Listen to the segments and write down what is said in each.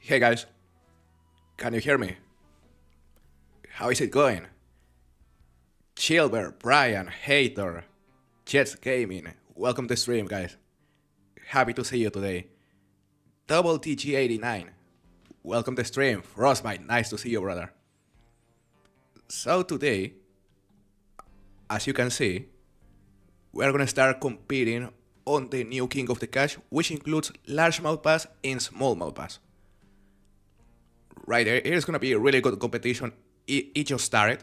Hey guys, can you hear me? How is it going? Chilbert, Brian, Hater, Jets Gaming, welcome to stream guys. Happy to see you today. Double TG89, welcome to stream. Frostbite, nice to see you brother. So today, as you can see, we're gonna start competing on the new King of the Cache, which includes largemouth bass and smallmouth bass. Right, it is gonna be a really good competition. It just started.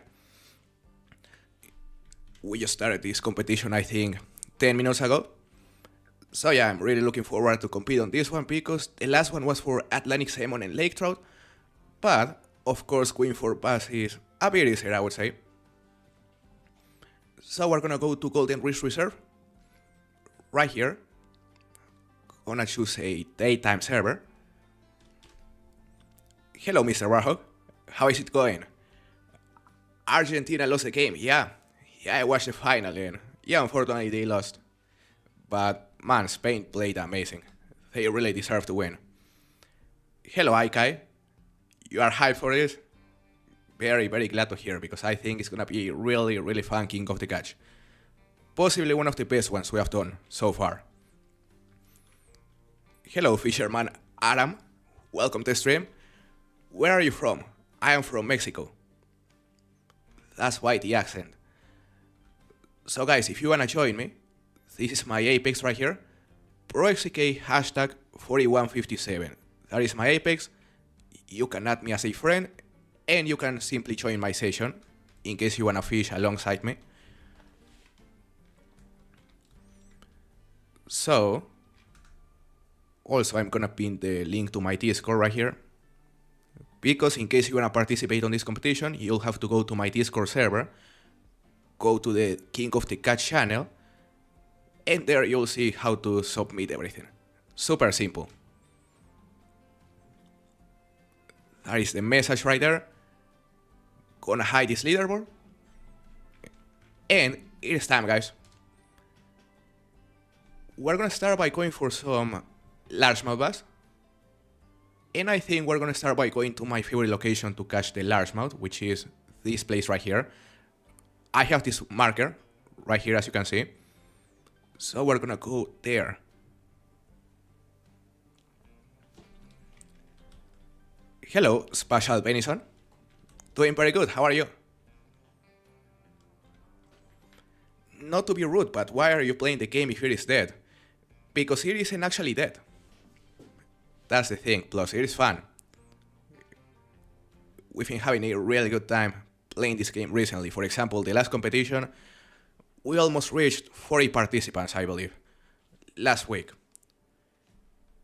We just started this competition, I think, 10 minutes ago. So yeah, I'm really looking forward to compete on this one because the last one was for Atlantic salmon and lake trout. But, of course, going for bass is a bit easier, I would say. So we're gonna go to Golden Reef Reserve. Right here. Gonna choose a daytime server. Hello, Mr. Warhawk. How is it going? Argentina lost the game, yeah. Yeah, I watched the final and yeah, unfortunately they lost. But man, Spain played amazing. They really deserve to win. Hello, Aikai. You are hyped for this? Very glad to hear because I think it's gonna be really fun King of the Catch. Possibly one of the best ones we have done so far. Hello, Fisherman Adam. Welcome to the stream. Where are you from? I am from Mexico. That's why the accent. So guys, if you wanna join me, this is my Apex right here. ProXK hashtag 4157. That is my Apex. You can add me as a friend and you can simply join my session in case you wanna fish alongside me. So, also I'm gonna pin the link to my Discord right here. Because in case you wanna participate on this competition, you'll have to go to my Discord server, go to the King of the Catch channel, and there you'll see how to submit everything. Super simple. That is the message right there. Gonna hide this leaderboard. And it's time, guys. We're gonna start by going for some largemouth bass. And I think we're gonna start by going to my favorite location to catch the largemouth, which is this place right here. I have this marker right here, as you can see. So we're gonna go there. Hello, Spatial Venison. Doing very good, how are you? Not to be rude, but why are you playing the game if it is dead? Because it isn't actually dead. That's the thing, plus it is fun. We've been having a really good time playing this game recently. For example, the last competition, we almost reached 40 participants, I believe, last week.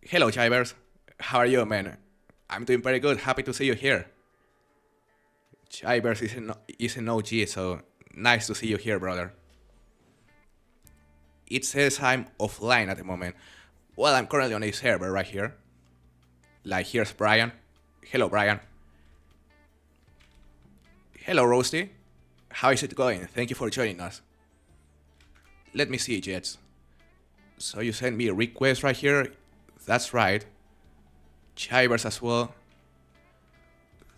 Hello, Chivers. How are you, man? I'm doing very good, happy to see you here. Chivers is an OG, so nice to see you here, brother. It says I'm offline at the moment. Well, I'm currently on a server right here. Like, here's Brian. Hello, Brian. Hello, Roasty. How is it going? Thank you for joining us. Let me see, Jets. So you sent me a request right here. That's right. Chivers as well.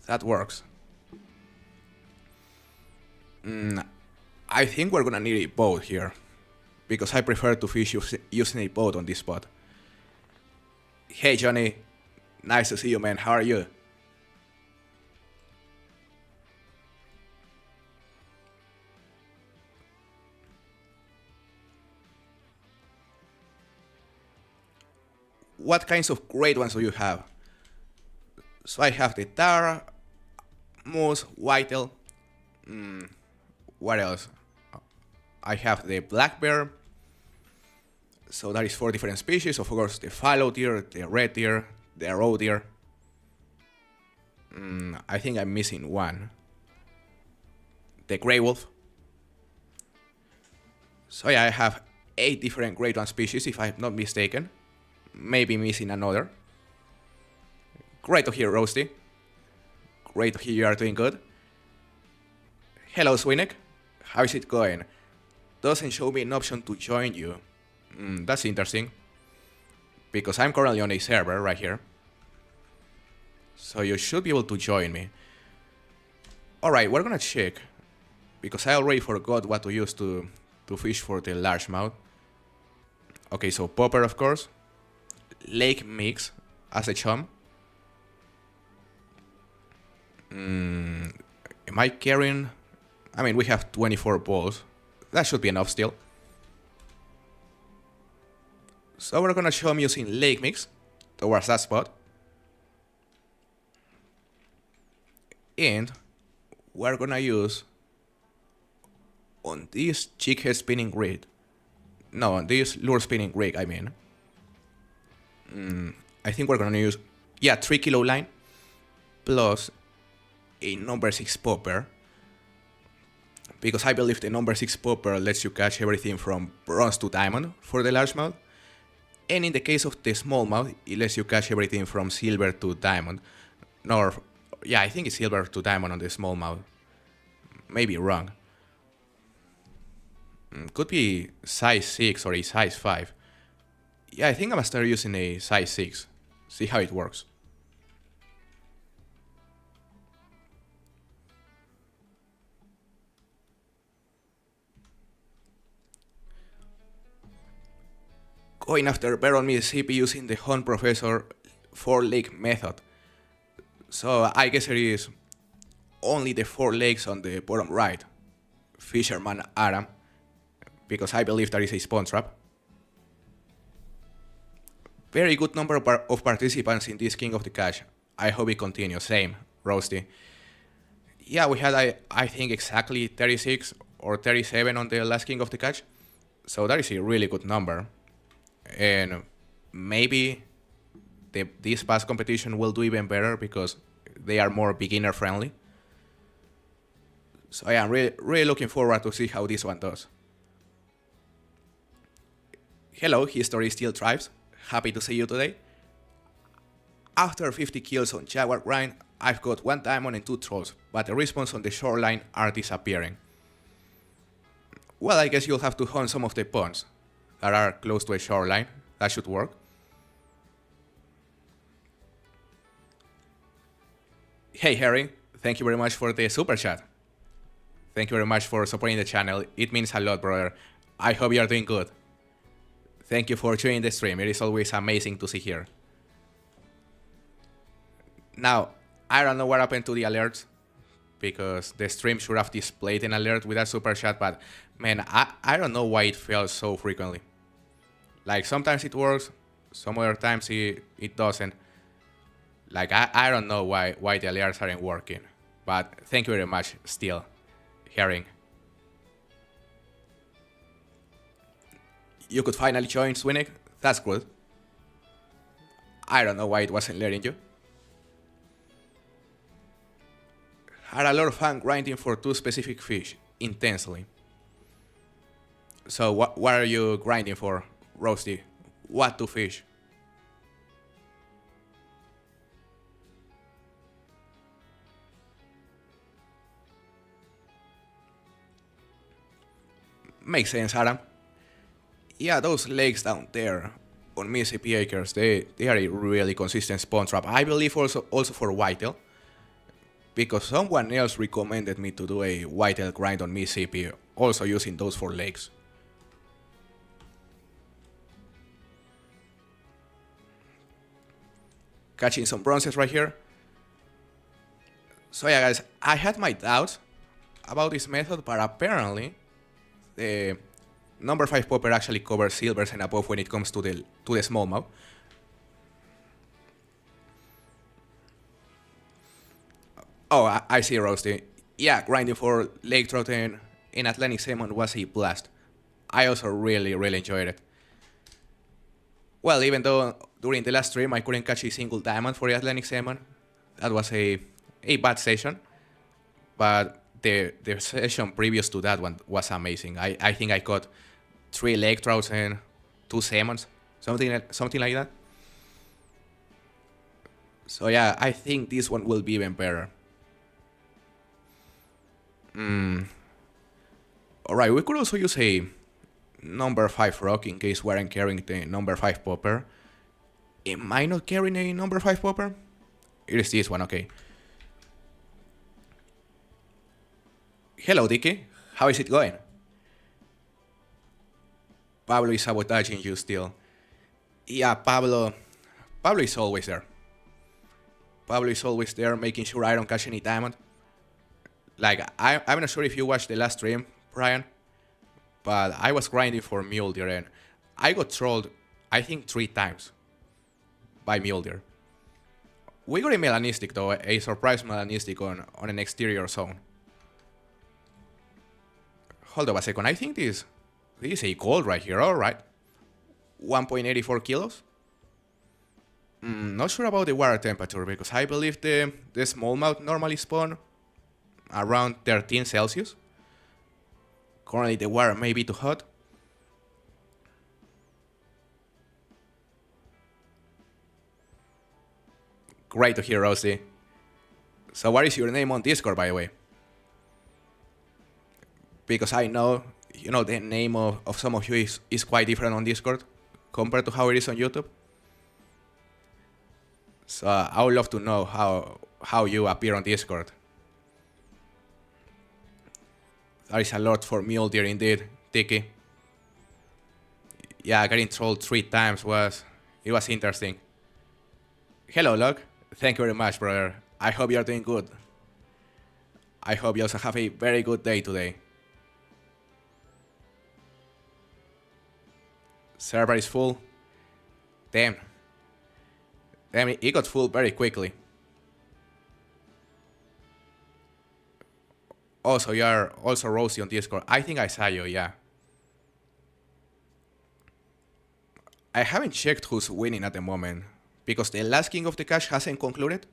That works. I think we're gonna need a boat here. Because I prefer to fish using a boat on this spot. Hey, Johnny. Nice to see you, man. How are you? What kinds of great ones do you have? So I have the tar, moose, whitetail. What else? I have the black bear. So that is 4 different species. Of course, the fallow deer, the red deer, the roe deer. I think I'm missing one. The gray wolf. So yeah, I have 8 different great one species if I'm not mistaken. Maybe missing another. Great to hear, Roasty. Great to hear you are doing good. Hello, Swinek. How is it going? Doesn't show me an option to join you. That's interesting. Because I'm currently on a server right here. so you should be able to join me. Alright, we're gonna check, because I already forgot what to use to fish for the largemouth. Okay, so popper of course, lake mix as a chum. Am I carrying? I mean, we have 24 balls. That should be enough still. So we're gonna chum using lake mix towards that spot. And we're gonna use on this jig head spinning rig. No, on this lure spinning rig, I mean. I think we're gonna use, 3 kilo line plus a number 6 popper. Because I believe the number 6 popper lets you catch everything from bronze to diamond for the largemouth. And in the case of the smallmouth, it lets you catch everything from silver to diamond. No, yeah, I think it's silver to diamond on the smallmouth. Maybe wrong. Could be size 6 or a size 5. Yeah, I think I'm gonna start using a size 6. See how it works. Going after Baron Mississippi using the Hunt Professor 4 leg method. So I guess there is only the 4 legs on the bottom right. Fisherman Aram. Because I believe there is a spawn trap. Very good number of participants in this King of the Catch. I hope it continues. Same, Roasty. Yeah, we had I think exactly 36 or 37 on the last King of the Catch. So that is a really good number. And maybe this past competition will do even better because they are more beginner friendly. So yeah, I'm really looking forward to see how this one does. Hello, History Still Thrives. Happy to see you today. After 50 kills on Jaguar Grind, I've got 1 diamond and 2 trolls, but the respawns on the shoreline are disappearing. Well, I guess you'll have to hunt some of the ponds that are close to a shoreline. That should work. Hey Harry, thank you very much for the super chat. Thank you very much for supporting the channel. It means a lot, brother. I hope you are doing good. Thank you for joining the stream. It is always amazing to see here. Now, I don't know what happened to the alerts, because the stream should have displayed an alert with that super chat, but man, I don't know why it fails so frequently. Like, sometimes it works, some other times it doesn't. Like, I don't know why the alerts aren't working. But thank you very much still, Herring. You could finally join Swinnick. That's good. I don't know why it wasn't letting you. Had a lot of fun grinding for 2 specific fish, intensely. So what are you grinding for, Roasty? What 2 fish? Makes sense, Adam. Yeah, those lakes down there on Mississippi Acres, they are a really consistent spawn trap. I believe also for whitetail, because someone else recommended me to do a whitetail grind on Mississippi, also using those 4 lakes. Catching some bronzes right here. So yeah, guys, I had my doubts about this method, but apparently the number 5 popper actually covers silvers and above when it comes to the smallmouth. Oh, I see, Roasty. Yeah, grinding for lake trout and Atlantic salmon was a blast. I also really enjoyed it. Well, even though during the last stream I couldn't catch a single diamond for the Atlantic salmon, that was a bad session. But the session previous to that one was amazing. I think I caught 3 lake trouts and 2 salmons, something like that. So yeah, I think this one will be even better. Alright, we could also use a number 5 rock in case we aren't carrying the number 5 popper. Am I not carrying a number 5 popper? It is this one, okay. Hello, Dicky. How is it going? Pablo is sabotaging you still. Yeah, Pablo is always there. Pablo is always there making sure I don't catch any diamond. Like, I'm not sure if you watched the last stream, Brian, but I was grinding for mule deer and I got trolled, I think 3 times by mule deer. We got a melanistic though, a surprise melanistic on an exterior zone. Hold up a second, I think this is a gold right here, alright. 1.84 kilos. Not sure about the water temperature because I believe the smallmouth normally spawn around 13 Celsius. Currently the water may be too hot. Great to hear, Rosie. So what is your name on Discord, by the way? Because I know, the name of some of you is quite different on Discord compared to how it is on YouTube. So I would love to know how you appear on Discord. That is a lot for mule deer indeed, Tiki. Yeah, getting trolled 3 times was interesting. Hello, Locke. Thank you very much, brother. I hope you are doing good. I hope you also have a very good day today. Server is full. Damn, it got full very quickly. Also, you are also Rosie on Discord. I think I saw you, yeah. I haven't checked who's winning at the moment because the last King of the Cash hasn't concluded.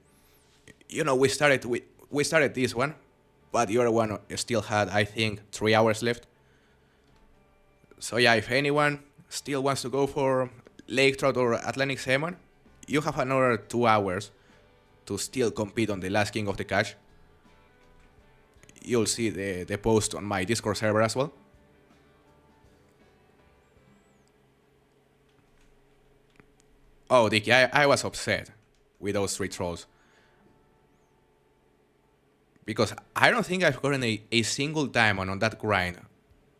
We started this one, but the other one still had, I think, 3 hours left. So yeah, if anyone still wants to go for Lake Trout or Atlantic Salmon, you have another 2 hours to still compete on the last King of the Cash. You'll see the post on my Discord server as well. Oh, Dicky, I was upset with those 3 trolls. Because I don't think I've gotten a single diamond on that grind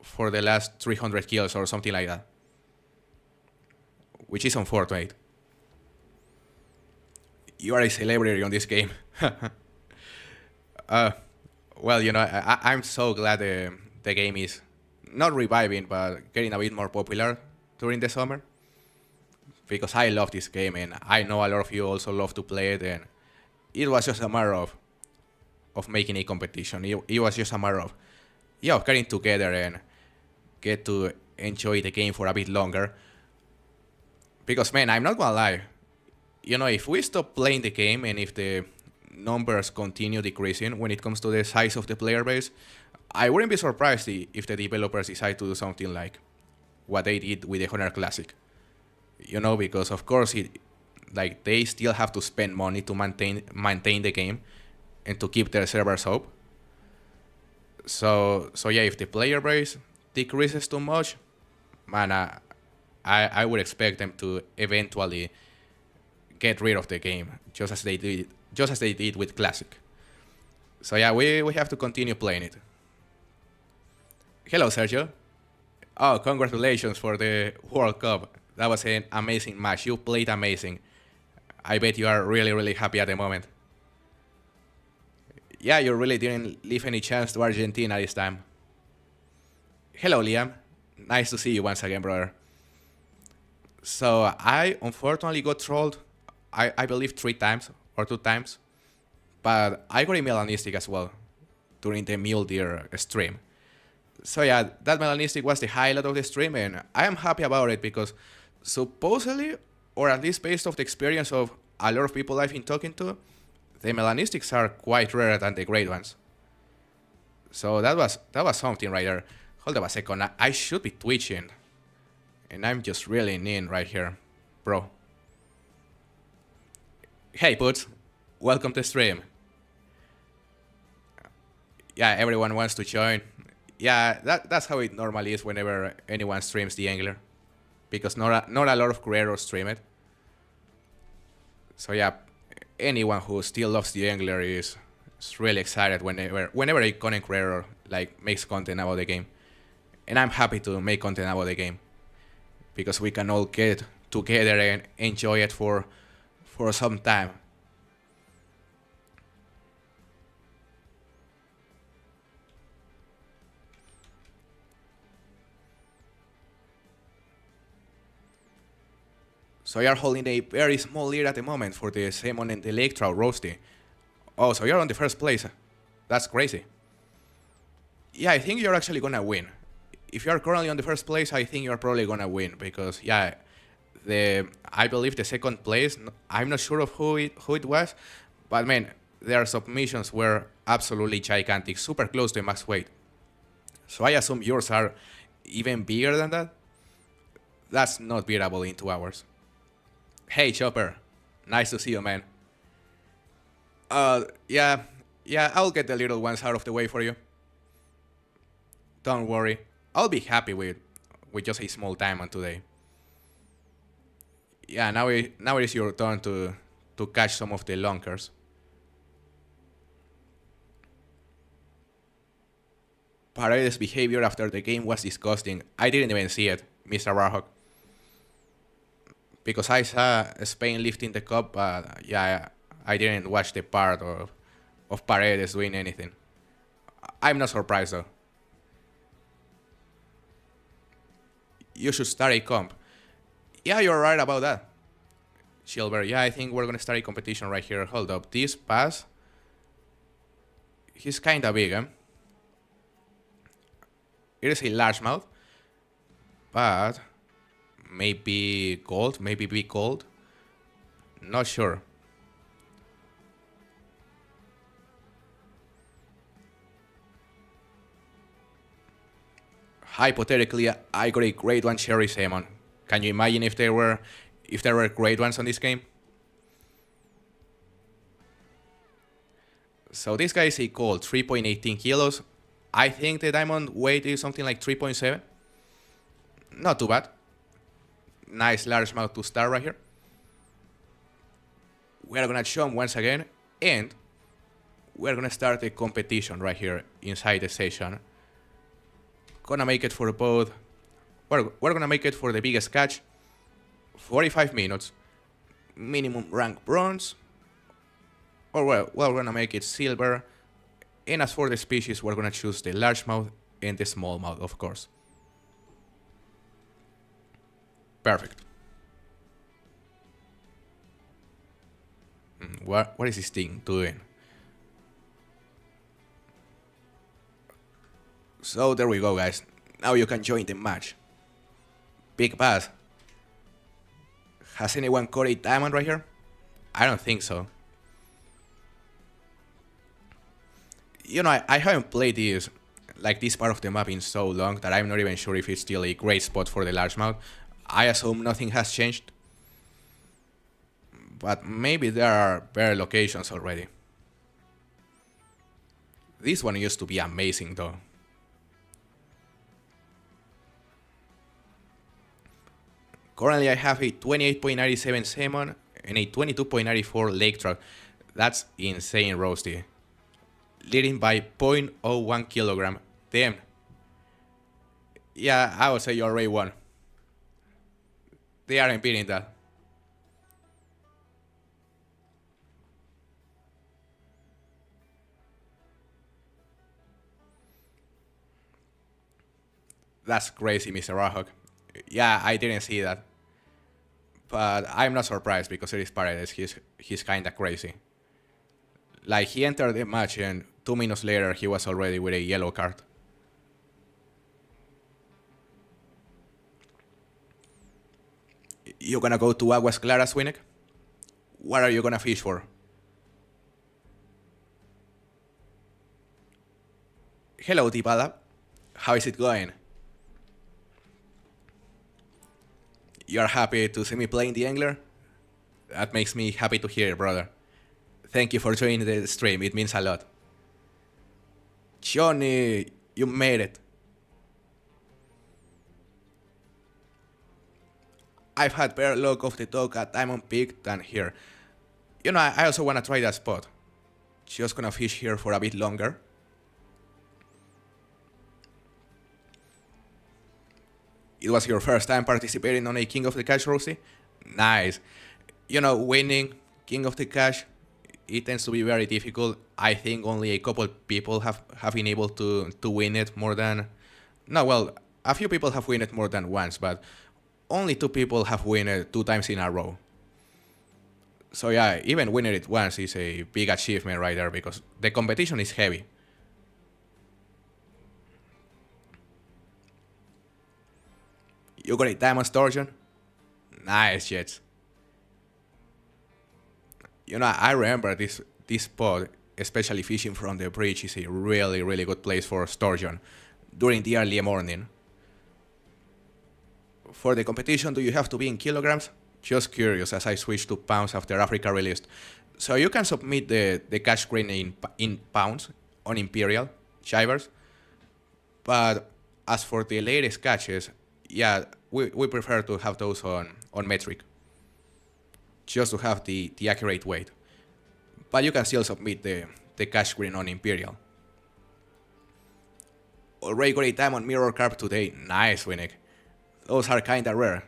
for the last 300 kills or something like that. Which is unfortunate. You are a celebrity on this game. Well, I'm so glad the game is not reviving, but getting a bit more popular during the summer. Because I love this game, and I know a lot of you also love to play it, and it was just a matter of making a competition. It was just a matter of getting together and get to enjoy the game for a bit longer. Because, man, I'm not gonna lie. If we stop playing the game and if the numbers continue decreasing when it comes to the size of the player base, I wouldn't be surprised if the developers decide to do something like what they did with the Honor Classic. Because of course they still have to spend money to maintain the game and to keep their servers up. So yeah, if the player base decreases too much, man, I would expect them to eventually get rid of the game, just as they did with Classic. So yeah, we have to continue playing it. Hello, Sergio. Oh, congratulations for the World Cup. That was an amazing match. You played amazing. I bet you are really, really happy at the moment. Yeah, you really didn't leave any chance to Argentina this time. Hello, Liam. Nice to see you once again, brother. So I unfortunately got trolled, I believe 3 times or 2 times. But I got a melanistic as well during the mule deer stream. So yeah, that melanistic was the highlight of the stream, and I am happy about it because supposedly, or at least based off the experience of a lot of people I've been talking to, the melanistics are quite rarer than the great ones. So that was something right there. Hold up a second, I should be twitching. And I'm just reeling in right here, bro. Hey, Poots. Welcome to stream. Yeah, everyone wants to join. Yeah, that's how it normally is whenever anyone streams theAngler. Because not a lot of creators stream it. So yeah, anyone who still loves the Angler is really excited whenever a content creator like makes content about the game. And I'm happy to make content about the game because we can all get together and enjoy it for some time. So you're holding a very small lead at the moment for the salmon and the lake trout roasty. Oh, so you're on the first place. That's crazy. Yeah, I think you're actually gonna win. If you're currently on the first place, I think you're probably gonna win because yeah, I believe the second place. I'm not sure of who it was, but man, their submissions were absolutely gigantic, super close to max weight. So I assume yours are even bigger than that. That's not beatable in 2 hours. Hey Chopper, nice to see you, man. Yeah, I'll get the little ones out of the way for you. Don't worry, I'll be happy with just a small diamond today. Yeah, now it is your turn to catch some of the lunkers. Paredes' behavior after the game was disgusting. I didn't even see it, Mr. Warhawk. Because I saw Spain lifting the cup, but yeah, I didn't watch the part of Paredes doing anything. I'm not surprised though. You should start a comp. Yeah, you're right about that. Silver, yeah, I think we're gonna start a competition right here. Hold up, this pass. He's kinda big, eh? It is a largemouth, but maybe gold, maybe big gold. Not sure. Hypothetically, I got a grade 1 cherry salmon. Can you imagine if there were grade 1s on this game? So this guy is a gold, 3.18 kilos. I think the diamond weight is something like 3.7. Not too bad. Nice largemouth to start right here. We're gonna show him once again, and we're gonna start a competition right here inside the session. Gonna make it for both. We're gonna make it for the biggest catch. 45 minutes. Minimum rank bronze. Or well, we're gonna make it silver. And as for the species, we're gonna choose the largemouth and the smallmouth, of course. Perfect. What is this thing doing? So there we go, guys. Now you can join the match. Big pass. Has anyone caught a diamond right here? I don't think so. You know, I haven't played this part of the map in so long that I'm not even sure if it's still a great spot for the largemouth. I assume nothing has changed. But maybe there are better locations already. This one used to be amazing though. Currently I have a 28.97 salmon and a 22.94 lake trout. That's insane roasty. Leading by 0.01 kilogram. Damn. Yeah, I would say you already won. They aren't beating that. That's crazy, Mr. Rahawk. Yeah, I didn't see that. But I'm not surprised because it is Paredes. He's kinda crazy. Like, he entered the match and 2 minutes later he was already with a yellow card. You gonna go to Aguas Claras, Winnick? What are you gonna fish for? Hello, Tipada. How is it going? You're happy to see me playing the Angler? That makes me happy to hear, brother. Thank you for joining the stream, it means a lot. Johnny, you made it. I've had better luck off the dock at Diamond Peak than here. I also want to try that spot. Just gonna fish here for a bit longer. It was your first time participating on a King of the Cash, Rosie? Nice. Winning King of the Cash, it tends to be very difficult. I think only a couple people have been able to win it more than... No, well, a few people have won it more than once, but only 2 people have won it 2 times in a row. So yeah, even winning it once is a big achievement right there, because the competition is heavy. You got a diamond sturgeon? Nice, Jets. I remember this spot, especially fishing from the bridge, is a really, really good place for sturgeon during the early morning. For the competition, do you have to be in kilograms? Just curious, as I switched to pounds after Africa released. So you can submit the catch screen in pounds on Imperial shivers. But as for the latest catches, yeah, we prefer to have those on metric, just to have the accurate weight. But you can still submit the catch screen on Imperial. Already got a diamond mirror carp today. Nice, Winnick. Those are kinda rare.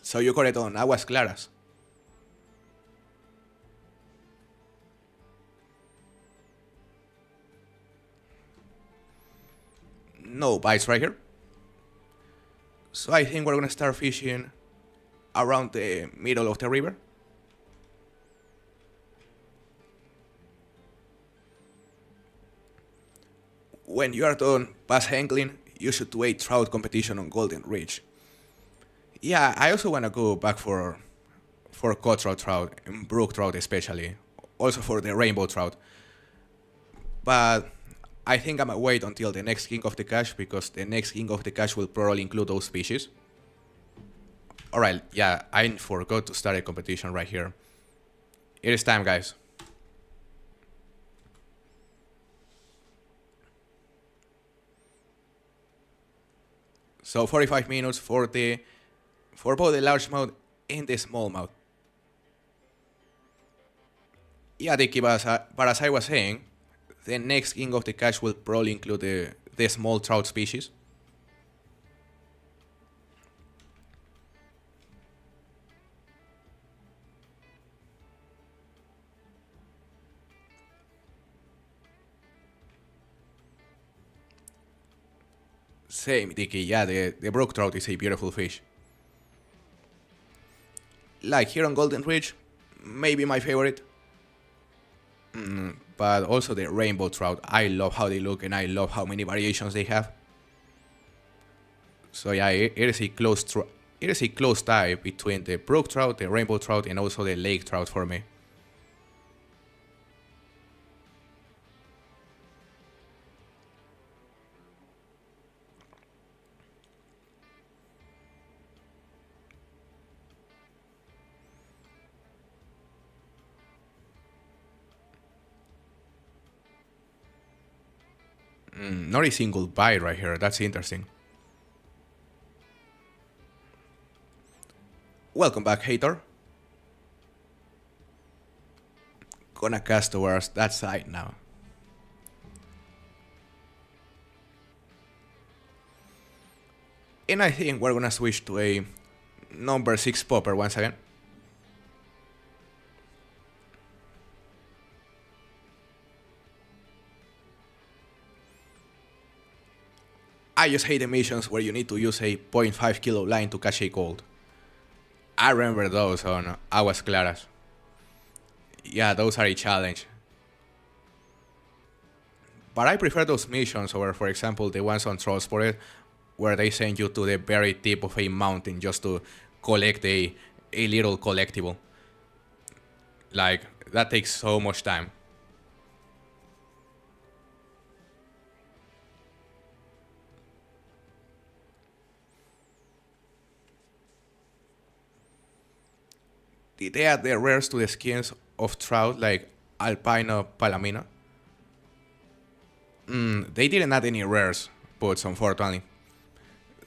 So you got it on Aguas Claras. No bites right here. So I think we're gonna start fishing around the middle of the river. When you are done bass angling, you should do a trout competition on Golden Ridge. Yeah, I also wanna go back for cutthroat trout and brook trout especially, also for the rainbow trout. But I think I'm gonna wait until the next King of the Cash, because the next King of the Cash will probably include those species. Alright, yeah, I forgot to start a competition right here. It is time, guys. So 45 minutes for both the largemouth and the smallmouth. Yeah, Dicky, but as I was saying, the next King of the Cash will probably include the small trout species. Same, Dicky, yeah, the brook trout is a beautiful fish. Like here on Golden Ridge, maybe my favorite. But also the rainbow trout. I love how they look and I love how many variations they have. So yeah, it is a close tie between the brook trout, the rainbow trout, and also the lake trout for me. Not a single bite right here. That's interesting. Welcome back, hater. Gonna cast towards that side now. And I think we're gonna switch to a number 6 popper once again. I just hate the missions where you need to use a 0.5 kilo line to catch a gold. I remember those on Aguas Claras. Yeah, those are a challenge. But I prefer those missions over, for example, the ones on Trollsported, where they send you to the very tip of a mountain just to collect a little collectible. Like, that takes so much time. Did they add the rares to the skins of trout like Alpino Palamina? They didn't add any rares puts, unfortunately.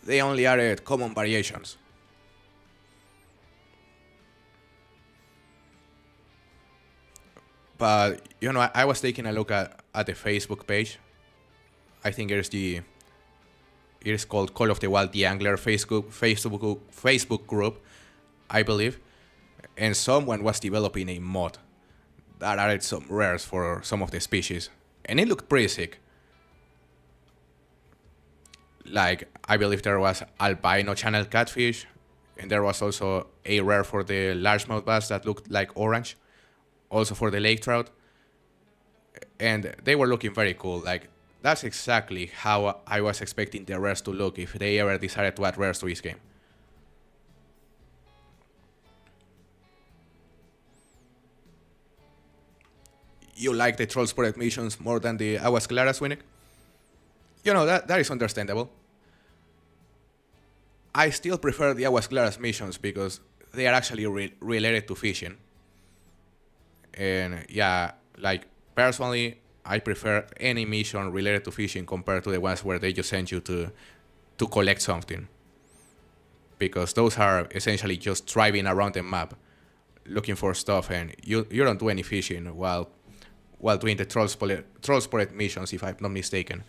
They only added common variations. But I was taking a look at the Facebook page. I think it is called Call of the Wild theAngler Facebook group, I believe. And someone was developing a mod that added some rares for some of the species. And it looked pretty sick. Like, I believe there was albino channel catfish, and there was also a rare for the largemouth bass that looked like orange, also for the lake trout. And they were looking very cool. Like, that's exactly how I was expecting the rares to look if they ever decided to add rares to this game. You like the troll spotted missions more than the Aguas Claras, Winnick? That is understandable. I still prefer the Aguas Claras missions because they are actually related to fishing. And yeah, like, personally, I prefer any mission related to fishing compared to the ones where they just send you to collect something. Because those are essentially just driving around the map, looking for stuff, and you don't do any fishing while doing the troll spotted missions, if I'm not mistaken.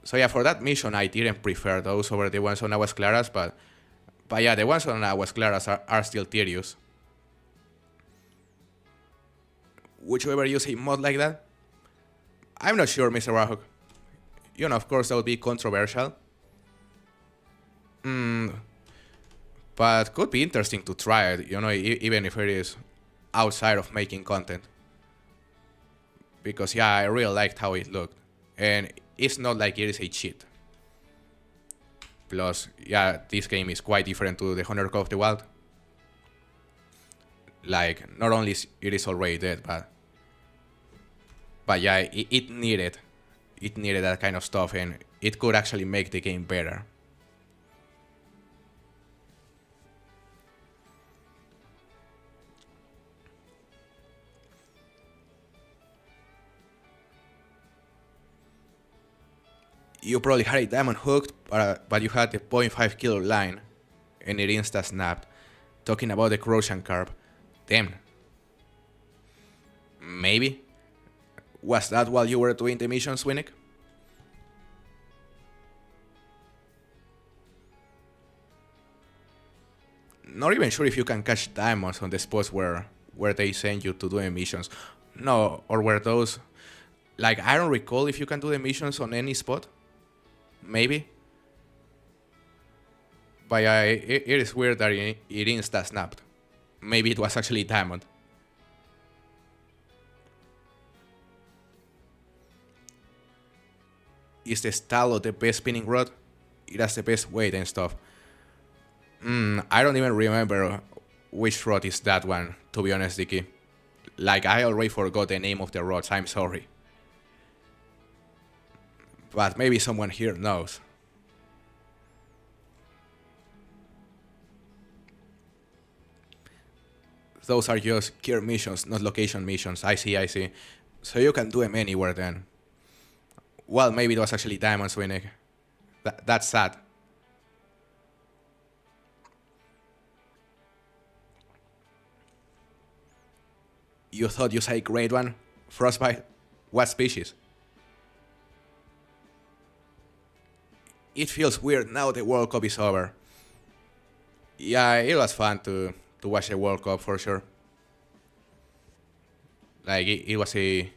So yeah, for that mission, I didn't prefer those over the ones on Aguas Claras, but yeah, the ones on Aguas Claras are still tedious. Would you ever use a mod like that? I'm not sure, Mr. Rahok. Of course, that would be controversial. But could be interesting to try it, even if it is outside of making content. Because yeah, I really liked how it looked. And it's not like it is a cheat. Plus, yeah, this game is quite different to the Hunter Call of the Wild. Like, not only it is already dead, but yeah, it needed that kind of stuff, and it could actually make the game better. You probably had a diamond hooked, but you had the 0.5 kilo line, and it insta snapped. Talking about the corrosion carp. Damn. Maybe? Was that while you were doing the missions, Winnick? Not even sure if you can catch diamonds on the spots where they send you to do the missions. No, or where those... Like, I don't recall if you can do the missions on any spot. Maybe. But yeah, it is weird that it insta snapped. Maybe it was actually diamond. Is the Stalo the best spinning rod? It has the best weight and stuff. I don't even remember which rod is that one, to be honest, Dicky. Like, I already forgot the name of the rods, I'm sorry. But maybe someone here knows. Those are just gear missions, not location missions. I see. So you can do them anywhere then. Well, maybe it was actually diamonds, Winnick. That's sad. You thought you saw a great one? Frostbite? What species? It feels weird now the World Cup is over. Yeah, it was fun to watch the World Cup for sure. Like, it was a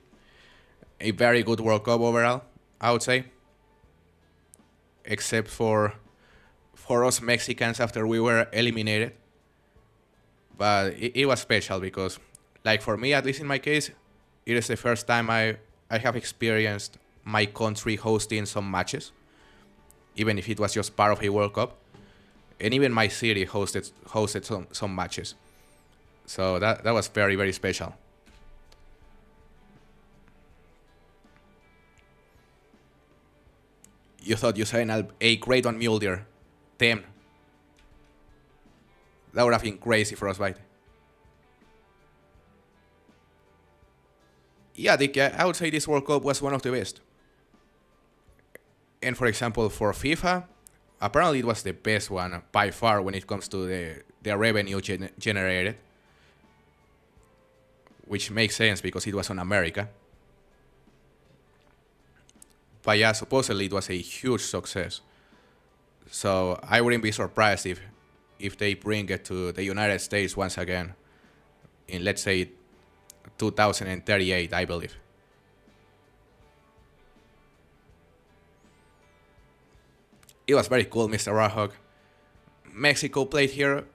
very good World Cup overall, I would say. Except for us Mexicans after we were eliminated. But it was special because, like, for me, at least in my case, it is the first time I have experienced my country hosting some matches. Even if it was just part of a World Cup. And even my city hosted some matches. So that was very, very special. You thought you saw a great one mule deer. Damn. That would have been crazy, Frostbite. Yeah, Dick, I would say this World Cup was one of the best. And for example, for FIFA, apparently it was the best one by far when it comes to the revenue generated. which makes sense because it was on America. But yeah, supposedly it was a huge success. So I wouldn't be surprised if they bring it to the United States once again in, let's say, 2038, I believe. It was very cool, Mr. Rahog. Mexico played here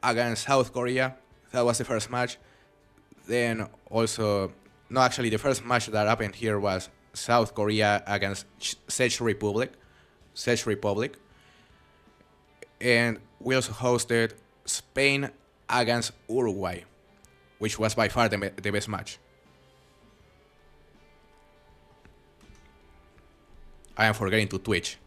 against South Korea. That was the first match. Then also, no, actually, the first match that happened here was South Korea against Czech Republic. And we also hosted Spain against Uruguay, which was by far the best match. I am forgetting to Twitch.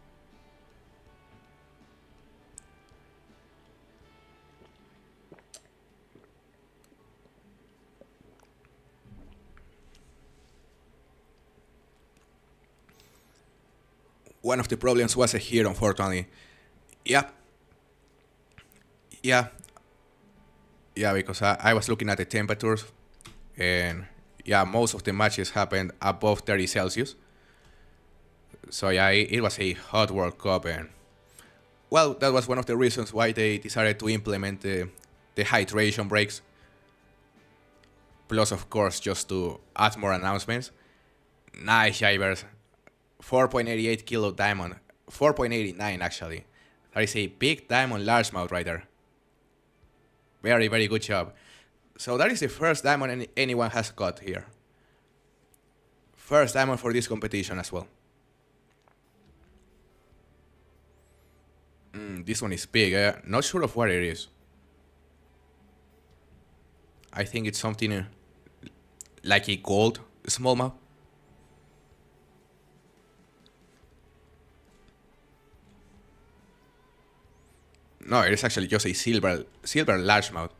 One of the problems was here, unfortunately. Yeah. Because I was looking at the temperatures, and yeah, most of the matches happened above 30 Celsius. So yeah, it was a hot World Cup, and well, that was one of the reasons why they decided to implement the hydration breaks. Plus, of course, just to add more announcements. Nice divers. 4.88 kilo diamond. 4.89 actually. That is a big diamond largemouth right there. Very, very good job. So that is the first diamond anyone has got here. First diamond for this competition as well. This one is big. Not sure of what it is. I think it's something like a gold smallmouth. No, it is actually just a silver largemouth.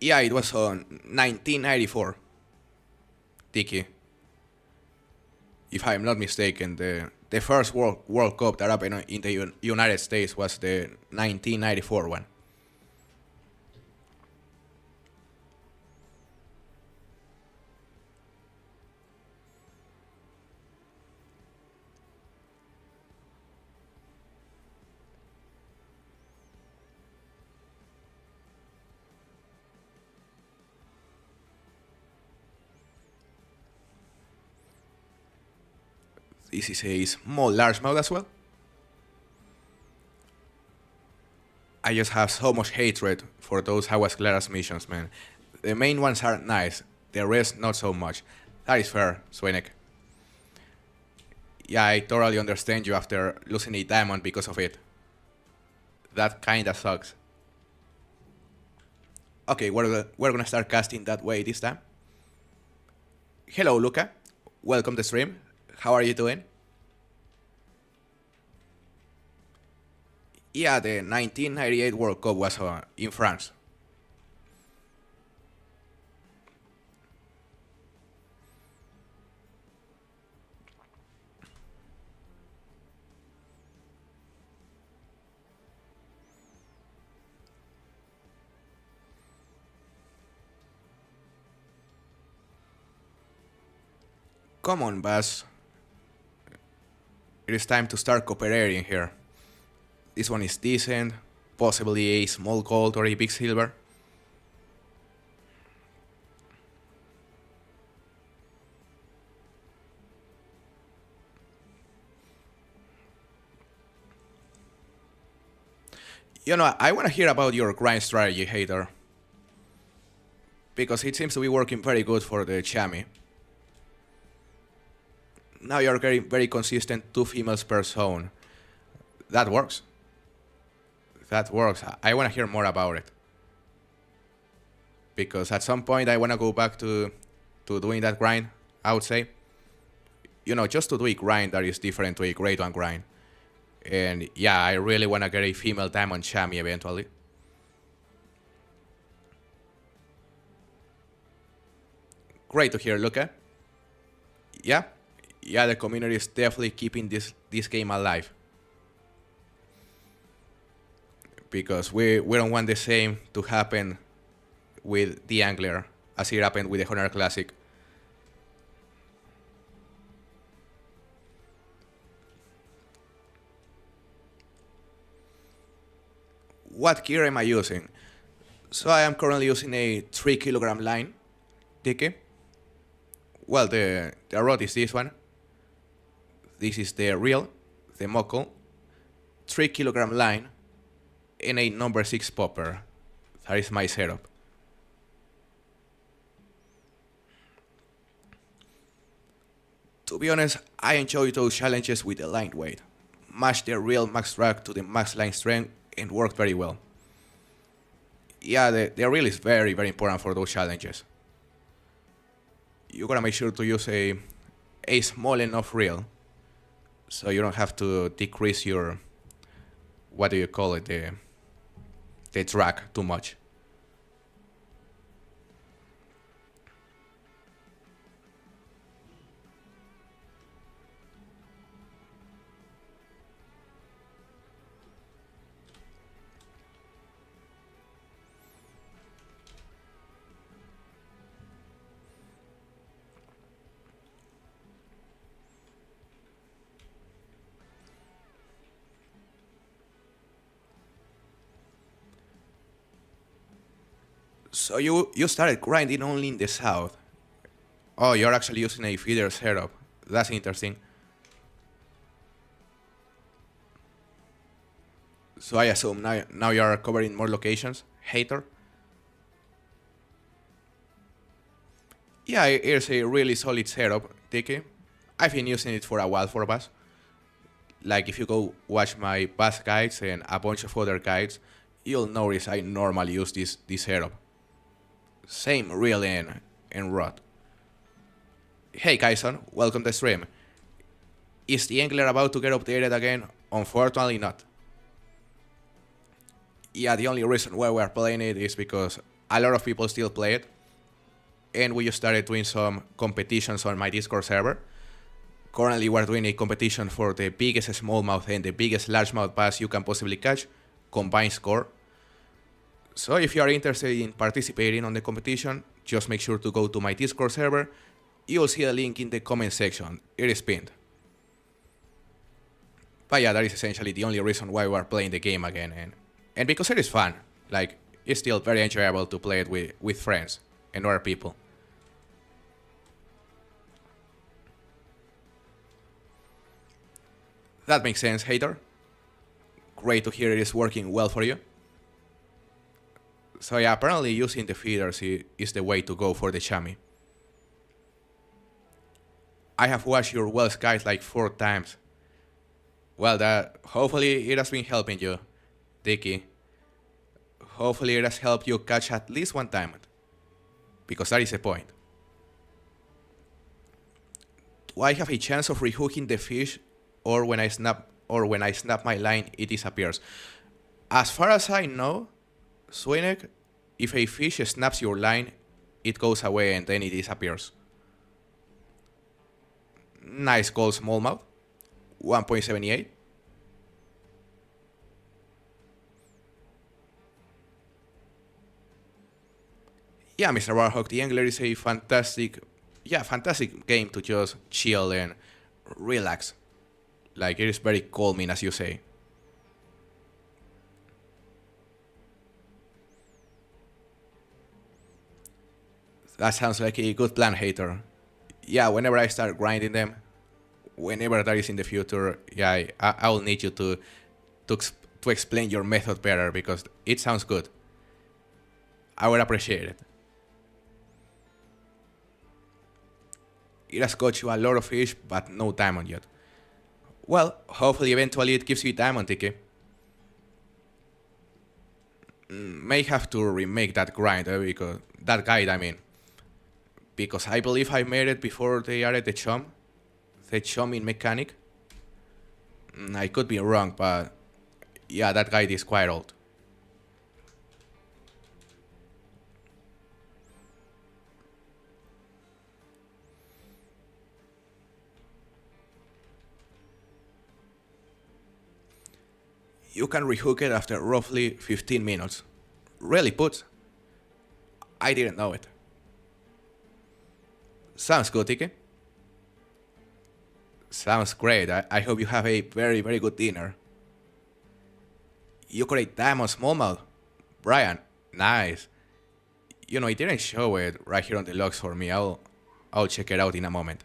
Yeah, it was on 1994. Tiki. If I'm not mistaken, the first World Cup that happened in the United States was the 1994 one. This is a small largemouth as well. I just have so much hatred for those Aguas Claras missions, man. The main ones are nice, the rest not so much. That is fair, Swenek. Yeah, I totally understand you after losing a diamond because of it. That kinda sucks. Okay, we're gonna start casting that way this time. Hello, Luca. Welcome to stream. How are you doing? Yeah, the 1998 World Cup was in France. Come on, Baz. It is time to start cooperating here. This one is decent, possibly a small gold or a big silver. You know, I want to hear about your grind strategy, hater. Because it seems to be working very good for the chamois. Now you're getting very consistent 2 females per zone. That works. That works. I want to hear more about it. Because at some point I want to go back to doing that grind, I would say. You know, just to do a grind that is different to a grade 1 grind. And yeah, I really want to get a female diamond chamois eventually. Great to hear, Luca. Yeah, the community is definitely keeping this game alive. Because we don't want the same to happen with theAngler, as it happened with the Honor Classic. What gear am I using? So I am currently using a 3 kilogram line, Tiki. Well, the rod is this one. This is the reel, the Moko, 3 kilogram line, and a number 6 popper. That is my setup. To be honest, I enjoy those challenges with the line weight. Match the reel max drag to the max line strength and worked very well. Yeah, the reel is very, very important for those challenges. You gotta make sure to use a small enough reel so you don't have to decrease your, what do you call it, the drag too much. So you started grinding only in the south. Oh, you're actually using a feeder setup. That's interesting. So I assume now you are covering more locations, hater. Yeah, it's a really solid setup, Tiki. I've been using it for a while for bass. Like if you go watch my bass guides and a bunch of other guides, you'll notice I normally use this setup. Same reel and rod. Hey Kaison, welcome to the stream. Is the Angler about to get updated again? Unfortunately not. Yeah, the only reason why we're playing it is because a lot of people still play it. And we just started doing some competitions on my Discord server. Currently we're doing a competition for the biggest smallmouth and the biggest largemouth bass you can possibly catch, combined score. So if you are interested in participating on the competition, just make sure to go to my Discord server. You'll see a link in the comment section. It is pinned. But yeah, that is essentially the only reason why we're playing the game again. And because it is fun. Like, it's still very enjoyable to play it with friends and other people. That makes sense, hater. Great to hear it is working well for you. So yeah, apparently using the feeders is the way to go for the chamois. I have watched your Wells guides like 4 times. Well, that hopefully it has been helping you, Dicky. Hopefully it has helped you catch at least one diamond. Because that is the point. Do I have a chance of rehooking the fish, or when I snap my line it disappears? As far as I know, Swinek, if a fish snaps your line, it goes away and then it disappears. Nice call, smallmouth. 1.78. Yeah, Mr. Warhawk, the Angler is a fantastic game to just chill and relax. Like, it is very calming, as you say. That sounds like a good plan, hater. Yeah, whenever I start grinding them, whenever that is in the future, yeah, I will need you to explain your method better, because it sounds good. I would appreciate it. It has got you a lot of fish, but no diamond yet. Well, hopefully eventually it gives you diamond, Tiki. May have to remake that grind, because that guide, I mean. Because I believe I made it before they added the chum in mechanic. I could be wrong, but yeah, that guide is quite old. You can rehook it after roughly 15 minutes. Really, Put? I didn't know it. Sounds good, Tiki. Sounds great. I hope you have a very, very good dinner. You create diamond smallmouth. Brian, nice. It didn't show it right here on the logs for me. I'll check it out in a moment.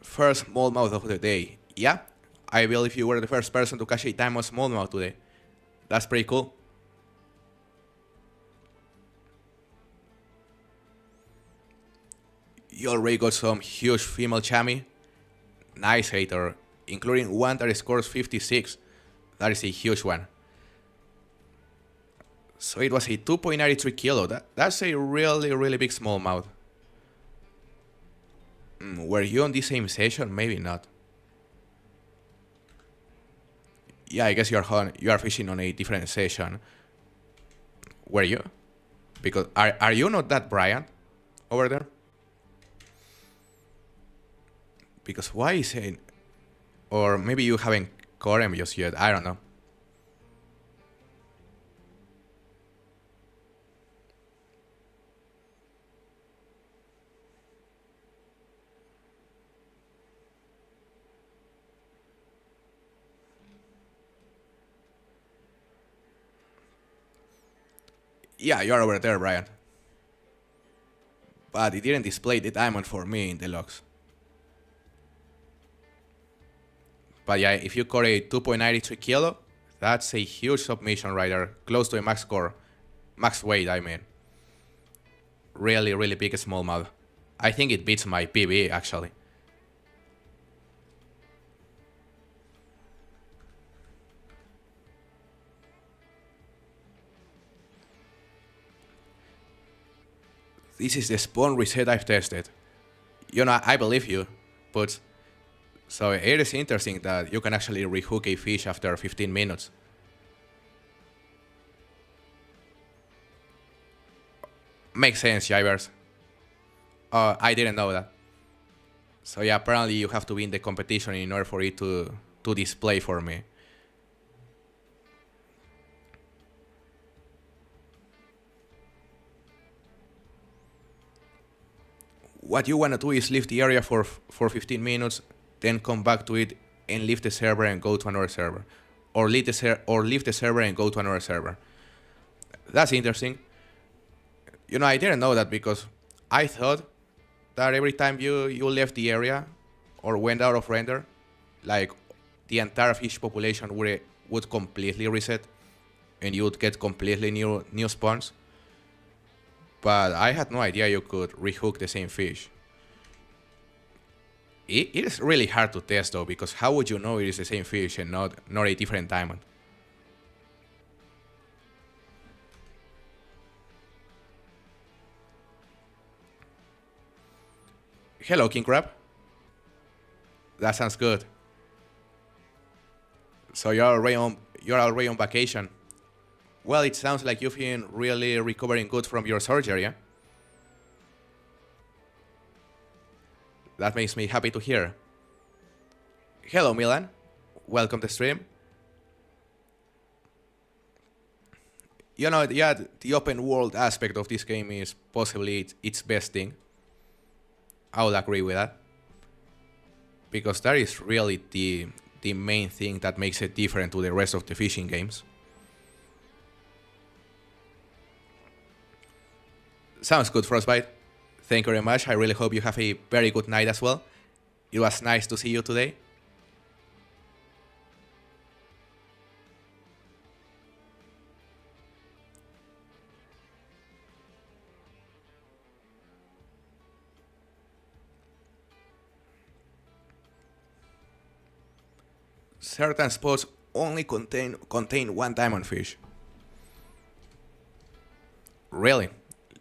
First smallmouth of the day. Yeah, I believe you were the first person to catch a diamond smallmouth today. That's pretty cool. You already got some huge female chamois. Nice, hater. Including one that scores 56. That is a huge one. So it was a 2.93 kilo. That's a really, really big smallmouth. Were you on the same session? Maybe not. Yeah, I guess you are fishing on a different session. Were you? Because are you not that Brian over there? Because why is it? Or maybe you haven't caught him just yet. I don't know. Yeah, you're over there, Brian. But it didn't display the diamond for me in the logs. But yeah, if you caught a 2.93 kilo, that's a huge submission right there. Close to a max score. Max weight, I mean. Really, really big smallmouth. I think it beats my PB, actually. This is the spawn reset I've tested. I believe you, but... So it is interesting that you can actually rehook a fish after 15 minutes. Makes sense, Jivers. I didn't know that. So yeah, apparently you have to be in the competition in order for it to display for me. What you wanna do is leave the area for 15 minutes, then come back to it and leave the server and go to another server. Or leave the server and go to another server. That's interesting. I didn't know that because I thought that every time you left the area or went out of render, like the entire fish population would completely reset and you would get completely new spawns. But I had no idea you could rehook the same fish. It is really hard to test though, because how would you know it is the same fish and not a different diamond? Hello, King Crab. That sounds good. So you're already on vacation. Well, it sounds like you've been really recovering good from your surgery, yeah? That makes me happy to hear. Hello, Milan. Welcome to stream. The open world aspect of this game is possibly its best thing. I would agree with that. Because that is really the main thing that makes it different to the rest of the fishing games. Sounds good, Frostbite. Thank you very much. I really hope you have a very good night as well. It was nice to see you today. Certain spots only contain one diamond fish. Really?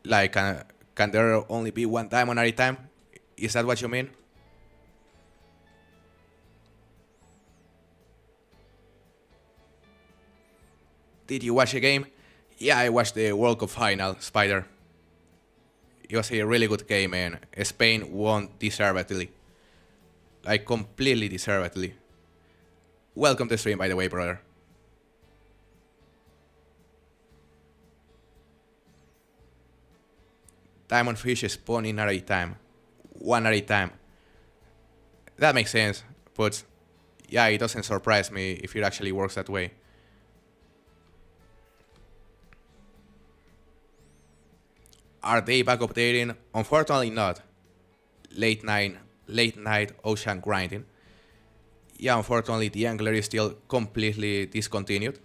Like, can there only be one diamond at a time? Is that what you mean? Did you watch the game? Yeah, I watched the World Cup final, Spider. It was a really good game and Spain won deservedly. Like, completely deservedly. Welcome to the stream, by the way, brother. diamond fish spawning at a time. One at a time. That makes sense, but yeah, it doesn't surprise me if it actually works that way. Are they back updating? Unfortunately not. Late night ocean grinding. Yeah, unfortunately theAngler is still completely discontinued.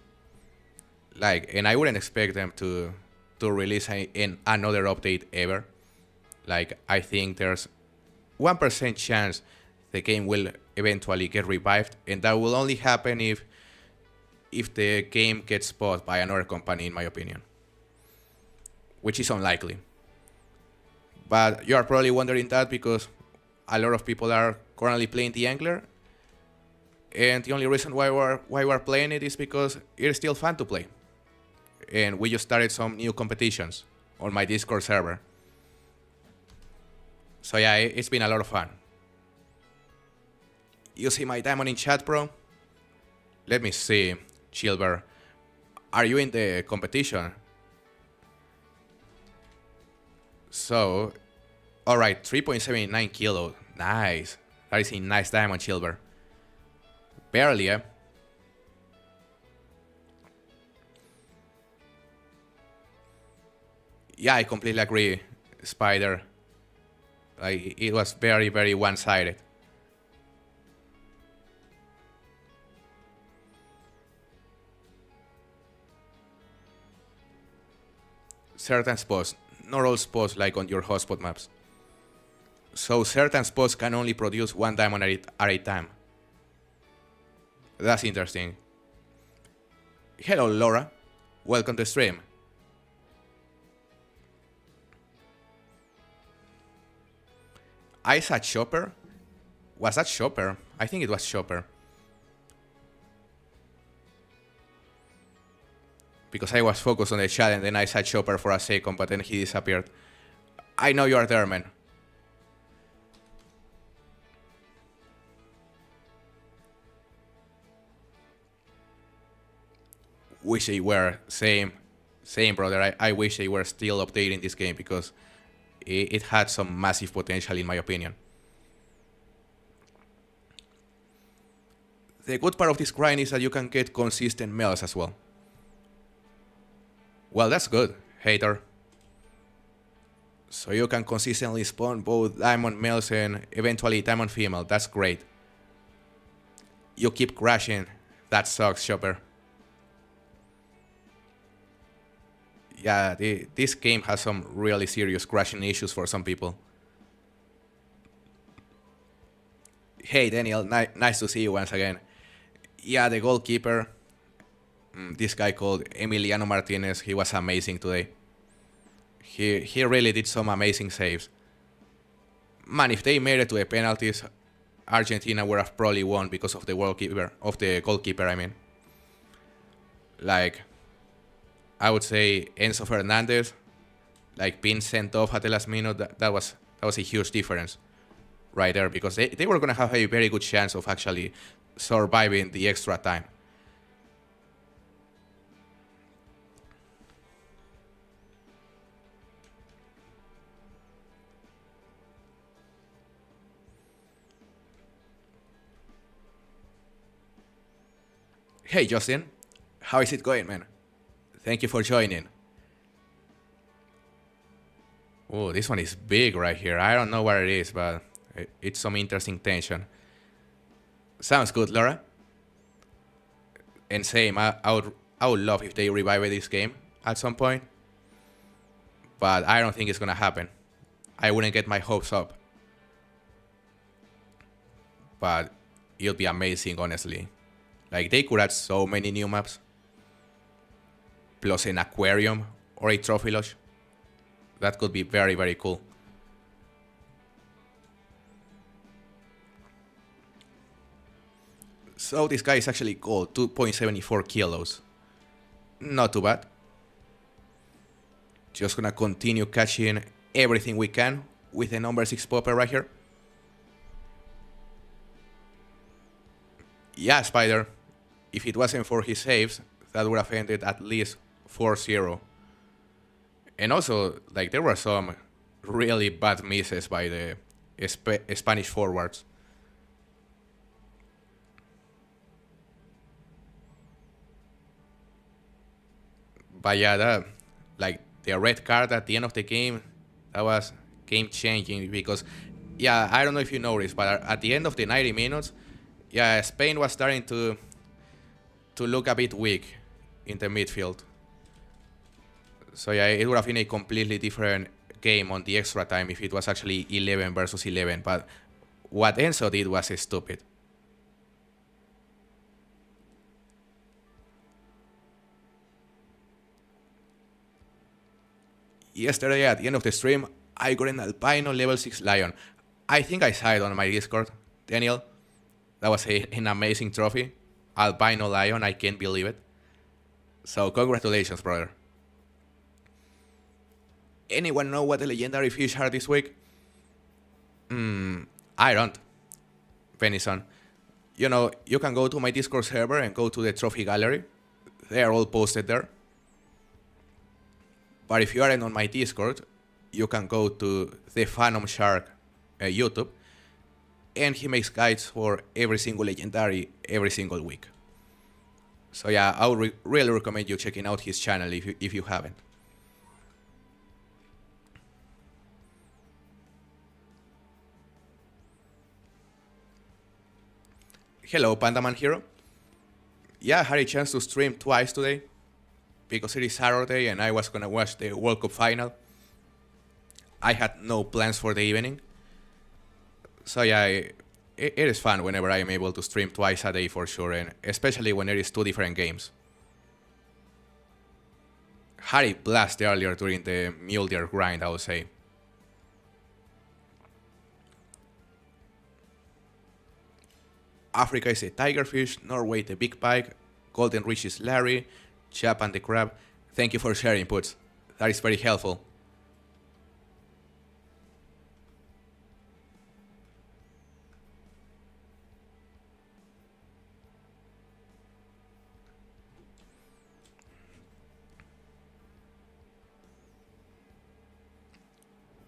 Like, and I wouldn't expect them to release another update ever. Like, I think there's 1% chance the game will eventually get revived, and that will only happen if the game gets bought by another company, in my opinion, which is unlikely. But you are probably wondering that because a lot of people are currently playing theAngler, and the only reason why we're playing it is because it's still fun to play. And we just started some new competitions on my Discord server. So yeah, it's been a lot of fun. You see my diamond in chat, bro? Let me see. Chilber, are you in the competition? So, alright, 3.79 kilo. Nice. That is a nice diamond, Chilber. Barely, eh? Yeah, I completely agree, Spider. Like, it was very, very one-sided. Certain spots, not all spots like on your hotspot maps. So certain spots can only produce one diamond at a time. That's interesting. Hello, Laura. Welcome to the stream. I said Chopper? Was that Chopper? I think it was Chopper. Because I was focused on the chat and then I said Chopper for a second, but then he disappeared. I know you are there, man. Wish they were. Same, brother. I wish they were still updating this game because it had some massive potential, in my opinion. The good part of this grind is that you can get consistent males as well. Well, that's good, hater. So you can consistently spawn both diamond males and eventually diamond female. That's great. You keep crashing. That sucks, Chopper. Yeah, this game has some really serious crashing issues for some people. Hey Daniel, nice to see you once again. Yeah, the goalkeeper, this guy called Emiliano Martinez, he was amazing today. He really did some amazing saves. Man, if they made it to the penalties, Argentina would have probably won because of the goalkeeper, I mean. Like, I would say Enzo Fernandez, like being sent off at the last minute, that was a huge difference right there, because they were going to have a very good chance of actually surviving the extra time. Hey Justin, how is it going, man? Thank you for joining. Oh, this one is big right here. I don't know what it is, but it's some interesting tension. Sounds good, Laura. And same, I would love if they revive this game at some point. But I don't think it's gonna happen. I wouldn't get my hopes up. But it'll be amazing, honestly. Like, they could add so many new maps. Plus an aquarium or a trophy lodge. That could be very, very cool. So this guy is actually gold, 2.74 kilos. Not too bad. Just gonna continue catching everything we can with the number 6 popper right here. Yeah, Spider. If it wasn't for his saves, that would have ended at least 4-0. And also, like, there were some really bad misses by the Spanish forwards. But yeah, that, like the red card at the end of the game, that was game changing because, yeah, I don't know if you noticed, but at the end of the 90 minutes, yeah, Spain was starting to look a bit weak in the midfield. So yeah, it would have been a completely different game on the extra time if it was actually 11 versus 11. But what Enzo did was stupid. Yesterday at the end of the stream, I got an albino level 6 lion. I think I saw it on my Discord, Daniel. That was an amazing trophy. Albino lion, I can't believe it. So congratulations, brother. Anyone know what the legendary fish are this week? I don't. Venison. You know, you can go to my Discord server and go to the trophy gallery. They are all posted there. But if you aren't on my Discord, you can go to the Phantom Shark YouTube, and he makes guides for every single legendary every single week. So yeah, I would really recommend you checking out his channel if you haven't. Hello, Pandaman Hero. Yeah, I had a chance to stream twice today because it is Saturday and I was gonna watch the World Cup final. I had no plans for the evening. So yeah, it is fun whenever I am able to stream twice a day for sure, and especially when there is two different games. Had a blast earlier during the mule deer grind, I would say. Africa is a tigerfish, Norway the big pike, Golden Reach is Larry, Japan the crab. Thank you for sharing inputs. That is very helpful.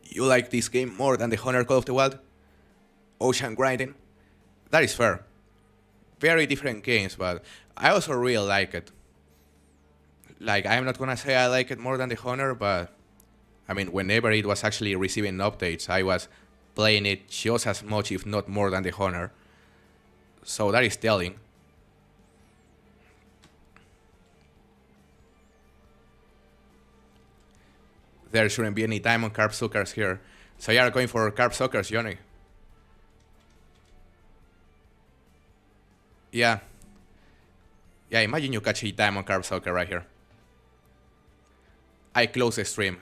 You like this game more than the Honor Call of the Wild? Ocean grinding? That is fair. Very different games, but I also really like it. Like, I'm not gonna say I like it more than the Honor, but I mean, whenever it was actually receiving updates, I was playing it just as much, if not more, than the Honor. So that is telling. There shouldn't be any diamond carp suckers here. So you are going for carp suckers, Johnny. Yeah. Yeah, imagine you catch a diamond carp sucker right here. I close the stream.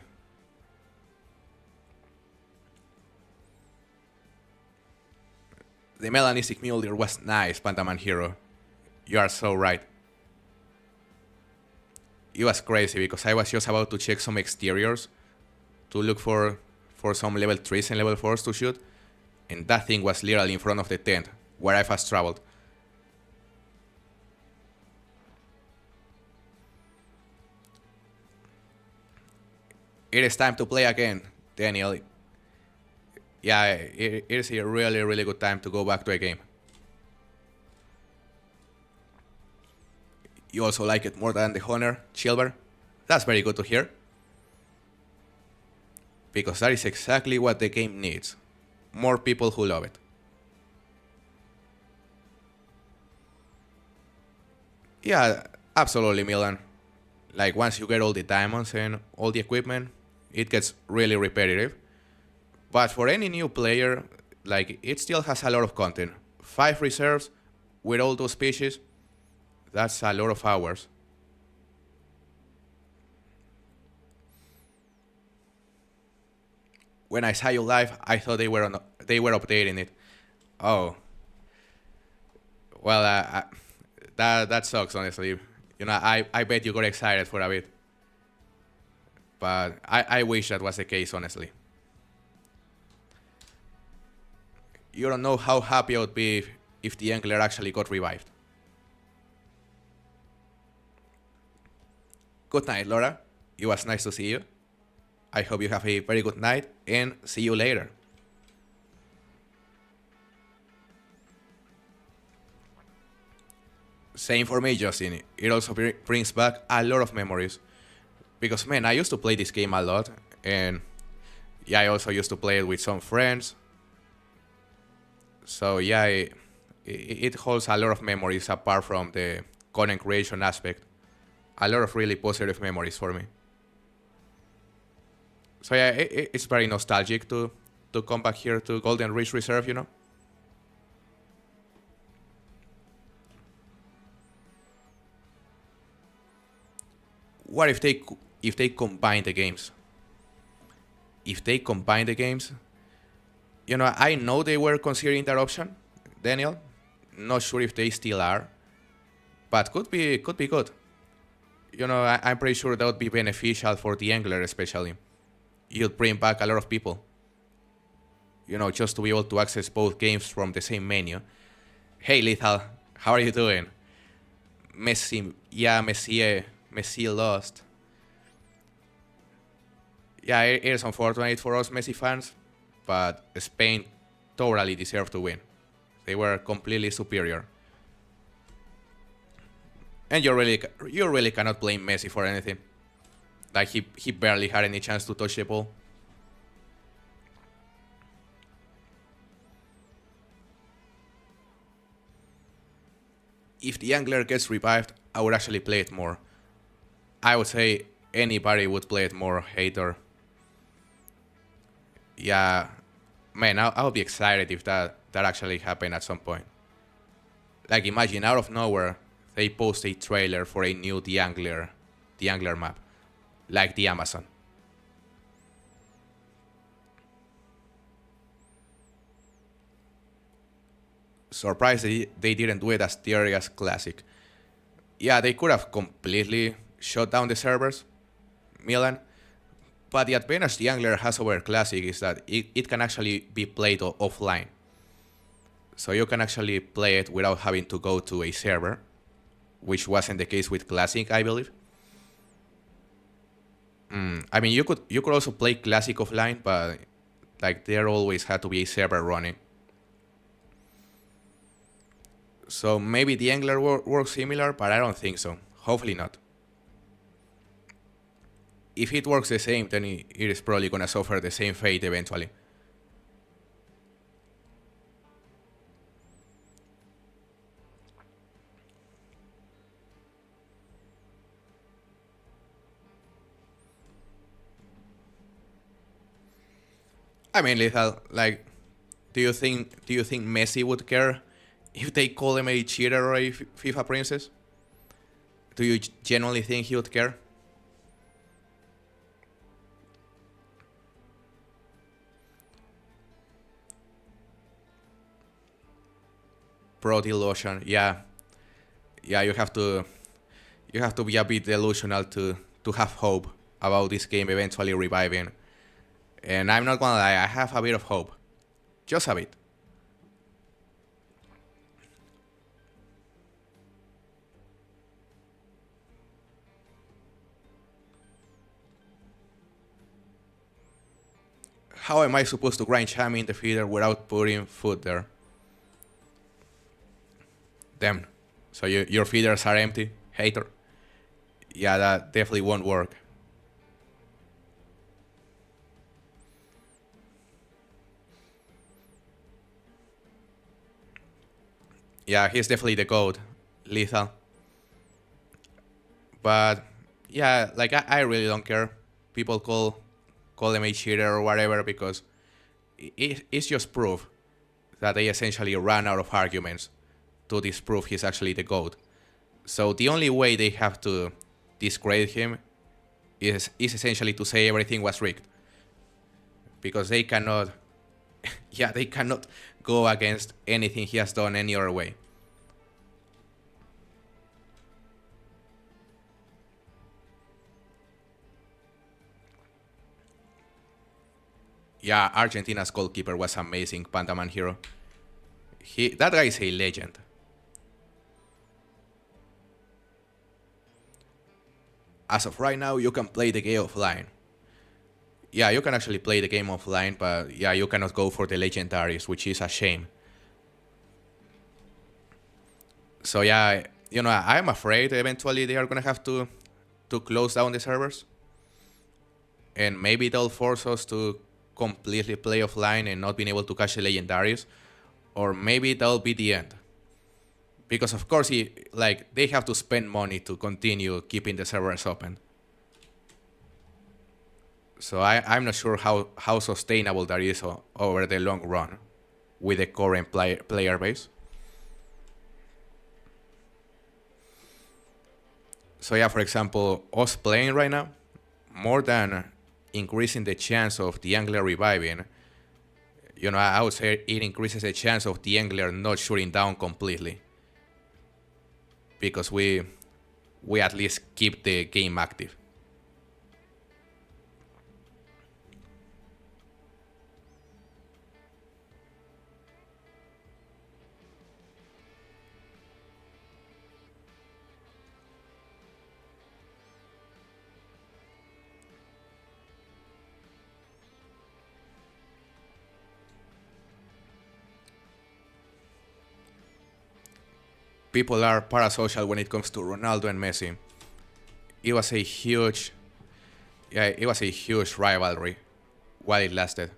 The melanistic mule deer was nice, Pandaman Hero. You are so right. It was crazy because I was just about to check some exteriors to look for some level 3s and level 4s to shoot, and that thing was literally in front of the tent where I fast traveled. It is time to play again, Daniel. Yeah, it is a really, really good time to go back to a game. You also like it more than the Honor, Chilber? That's very good to hear. Because that is exactly what the game needs. More people who love it. Yeah, absolutely, Milan. Like, once you get all the diamonds and all the equipment, it gets really repetitive. But for any new player, like, it still has a lot of content. 5 reserves with all those species, that's a lot of hours. When I saw you live, I thought they were updating it. Oh, well, that sucks, honestly. You know, I bet you got excited for a bit, but I wish that was the case, honestly. You don't know how happy I would be if the Angler actually got revived. Good night, Laura. It was nice to see you. I hope you have a very good night and see you later. Same for me, Justin. It also brings back a lot of memories. Because, man, I used to play this game a lot. And yeah, I also used to play it with some friends. So yeah, it holds a lot of memories apart from the content creation aspect. A lot of really positive memories for me. So yeah, it's very nostalgic to come back here to Golden Ridge Reserve, you know? What if they combine the games? If they combine the games, you know, I know they were considering that option, Daniel. Not sure if they still are, but could be good. You know, I'm pretty sure that would be beneficial for theAngler especially. You'd bring back a lot of people. You know, just to be able to access both games from the same menu. Hey, Lethal, how are you doing? Messi, yeah, Messi lost. Yeah, it is unfortunate for us Messi fans, but Spain totally deserved to win. They were completely superior. And you really cannot blame Messi for anything. Like he barely had any chance to touch the ball. If theAngler gets revived, I would actually play it more. I would say anybody would play it more, hater. Yeah, man, I'll be excited if that actually happened at some point. Like, imagine out of nowhere, they post a trailer for a new theAngler map, like the Amazon. Surprised they didn't do it as tier as Classic. Yeah, they could have completely shut down the servers, Milan. But the advantage theAngler has over Classic is that it can actually be played offline. So you can actually play it without having to go to a server, which wasn't the case with Classic, I believe. I mean, you could also play Classic offline, but like there always had to be a server running. So maybe theAngler works similar, but I don't think so. Hopefully not. If it works the same, then it is probably gonna suffer the same fate eventually. I mean, Lethal, like, do you think Messi would care if they call him a cheater or a FIFA princess? Do you genuinely think he would care? Pro delusion, yeah, you have to be a bit delusional to have hope about this game eventually reviving. And I'm not gonna lie, I have a bit of hope, just a bit. How am I supposed to grind Chami in the feeder without putting food there? Damn. So your feeders are empty, hater? Yeah, that definitely won't work. Yeah, he's definitely the GOAT, Lethal. But yeah, like I really don't care. People call him a cheater or whatever because it's just proof that they essentially ran out of arguments to disprove he's actually the GOAT. So the only way they have to discredit him is essentially to say everything was rigged. Because they cannot, yeah, they cannot go against anything he has done any other way. Yeah, Argentina's goalkeeper was amazing, Pandaman Hero. That guy is a legend. As of right now, you can play the game offline. Yeah, you can actually play the game offline, but yeah, you cannot go for the legendaries, which is a shame. So yeah, I'm afraid eventually they are gonna have to close down the servers, and maybe they'll force us to completely play offline and not being able to catch the legendaries, or maybe that'll be the end. Because of course, like they have to spend money to continue keeping the servers open. So I'm not sure how sustainable that is over the long run with the current player base. So yeah, for example, us playing right now, more than increasing the chance of the angler reviving, I would say it increases the chance of the angler not shutting down completely. Because we at least keep the game active. People are parasocial when it comes to Ronaldo and Messi. It was a huge, yeah, it was a huge rivalry while it lasted,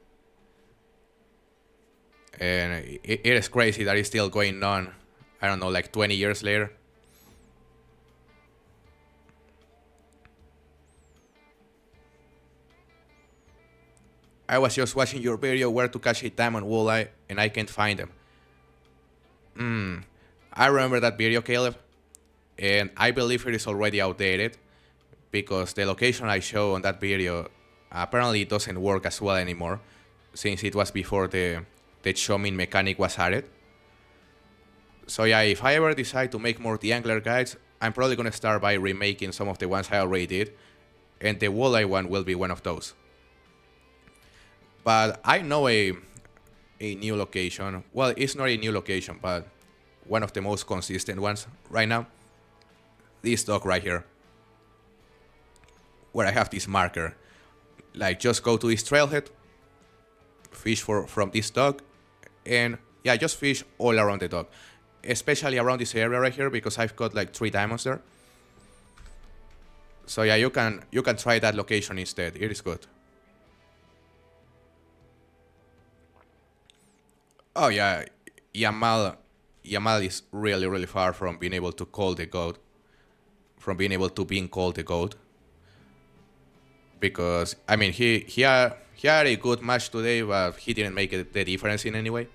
and it is crazy that it's still going on. I don't know, like 20 years later. I was just watching your video where to catch a diamond walleye, and I can't find them. I remember that video, Caleb, and I believe it is already outdated because the location I show on that video apparently doesn't work as well anymore since it was before the chomming mechanic was added. So yeah, if I ever decide to make more theAngler guides, I'm probably gonna start by remaking some of the ones I already did, and the walleye one will be one of those. But I know a new location. Well, it's not a new location, but one of the most consistent ones right now. This dock right here, where I have this marker. Like, just go to this trailhead, fish from this dock, and yeah, just fish all around the dock, especially around this area right here because I've got like 3 diamonds there. So yeah, you can try that location instead. It is good. Oh yeah, Yamal is really far from being able to call the goat, from being able to being called the goat. Because I mean, he had a good match today, but he didn't make the difference in any way,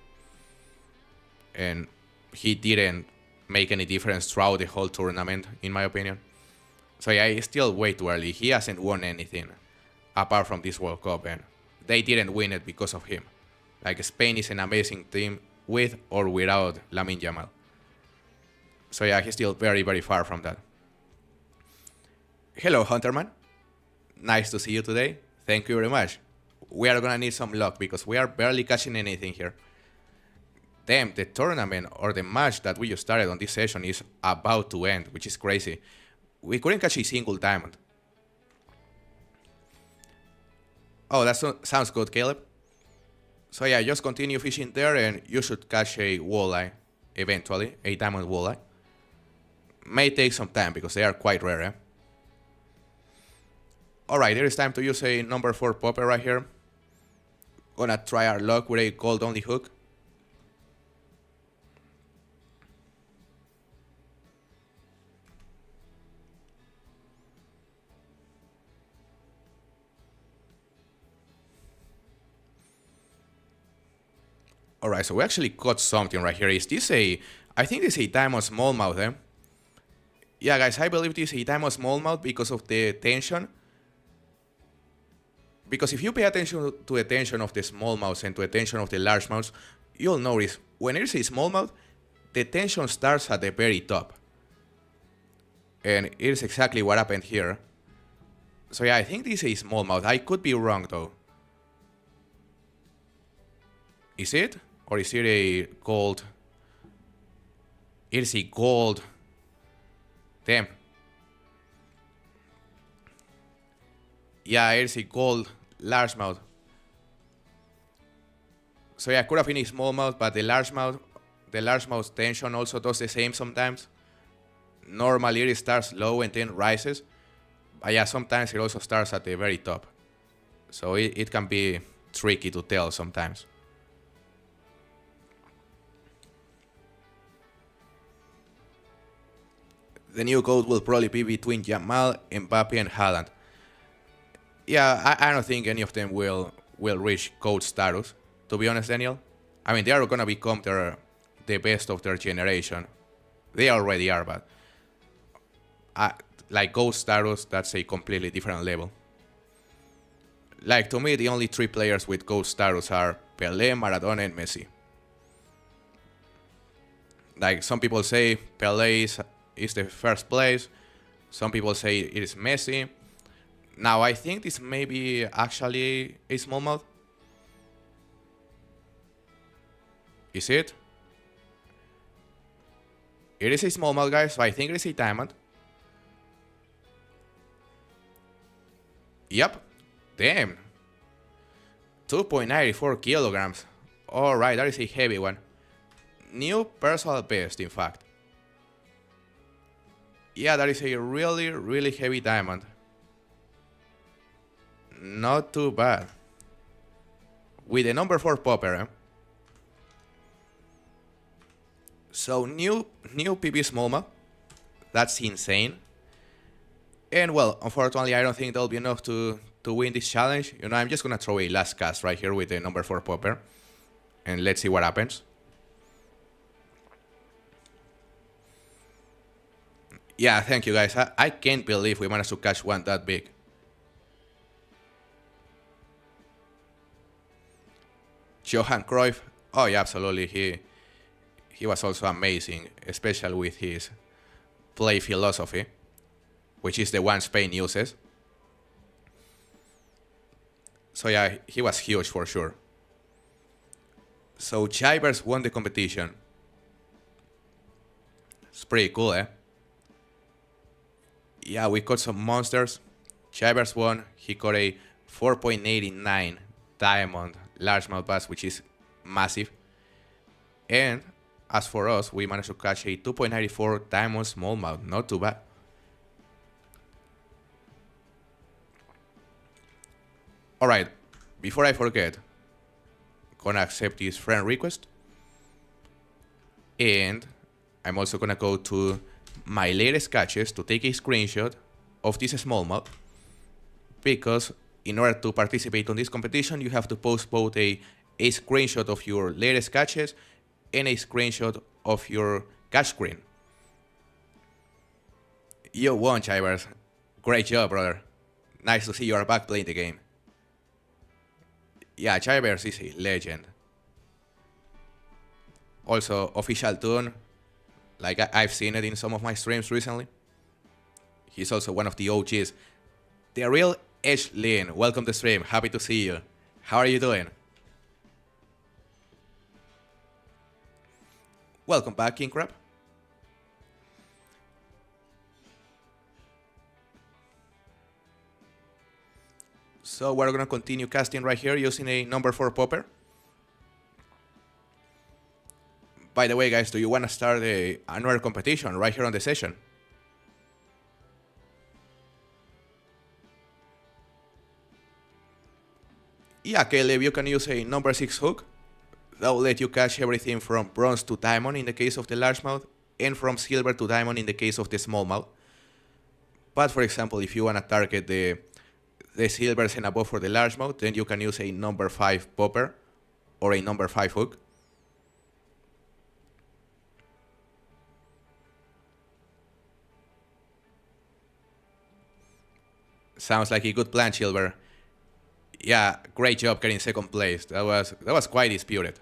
and he didn't make any difference throughout the whole tournament, in my opinion. So yeah, it's still way too early. He hasn't won anything apart from this World Cup, and they didn't win it because of him. Like, Spain is an amazing team with or without Lamine Yamal. So yeah, he's still very far from that. Hello, Hunterman. Nice to see you today. Thank you very much. We are gonna need some luck because we are barely catching anything here. Damn, the tournament or the match that we just started on this session is about to end, which is crazy. We couldn't catch a single diamond. Oh, that sounds good, Caleb. So yeah, just continue fishing there and you should catch a walleye eventually, a diamond walleye. May take some time because they are quite rare, eh? Alright, it is time to use a number 4 popper right here. Gonna try our luck with a gold only hook. Alright, so we actually caught something right here. Is this I think this is a diamond smallmouth, eh? Yeah, guys, I believe this is a diamond smallmouth because of the tension. Because if you pay attention to the tension of the smallmouths and to the tension of the largemouths, you'll notice when it is a smallmouth, the tension starts at the very top. And it is exactly what happened here. So yeah, I think this is a smallmouth. I could be wrong though. Is it? Or is it a gold? It is a gold. Damn. Yeah, it is a gold largemouth. So yeah, could have been smallmouth, but the largemouth tension also does the same sometimes. Normally it starts low and then rises, but yeah, sometimes it also starts at the very top. So it can be tricky to tell sometimes. The new GOAT will probably be between Yamal, Mbappe, and Haaland. Yeah, I don't think any of them will reach GOAT status, to be honest, Daniel. I mean, they are gonna become the best of their generation. They already are, but like GOAT status, that's a completely different level. Like, to me, the only three players with GOAT status are Pelé, Maradona, and Messi. Like, some people say Pelé is the first place. Some people say it is Messi. Now, I think this may be actually a smallmouth. Is it? It is a smallmouth, guys, so I think it is a diamond. Yep. Damn. 2.94 kilograms. Alright, that is a heavy one. New personal best, in fact. Yeah, that is a really, really heavy diamond. Not too bad. With the number 4 popper, eh? So, new PB smallmouth. That's insane. And well, unfortunately, I don't think that'll be enough to win this challenge. You know, I'm just gonna throw a last cast right here with the number 4 popper. And let's see what happens. Yeah, thank you guys. I can't believe we managed to catch one that big. Johan Cruyff. Oh yeah, absolutely. He was also amazing, especially with his play philosophy, which is the one Spain uses. So yeah, he was huge for sure. So Chivers won the competition. It's pretty cool, eh? Yeah, we caught some monsters. Chivers won. He caught a 4.89 diamond largemouth bass, which is massive. And as for us, we managed to catch a 2.94 diamond smallmouth. Not too bad. Alright, before I forget, gonna accept this friend request. And I'm also gonna go to my latest catches to take a screenshot of this smallmouth, because in order to participate on this competition, you have to post both a screenshot of your latest catches and a screenshot of your catch screen. You won, Chivers. Great job, brother. Nice to see you are back playing the game. Yeah, Chivers is a legend. Also, official tune. Like, I've seen it in some of my streams recently. He's also one of the OGs. The real Edge Lin, welcome to stream. Happy to see you. How are you doing? Welcome back, King Crab. So we're gonna continue casting right here using a number 4 popper. By the way, guys, do you wanna start another competition right here on the session? Yeah, Caleb, you can use a number 6 hook. That will let you catch everything from bronze to diamond in the case of the largemouth, and from silver to diamond in the case of the smallmouth. But for example, if you wanna target the silvers and above for the largemouth, then you can use a number 5 popper or a number 5 hook. Sounds like a good plan, Silver. Yeah, great job getting second place. That was quite disputed.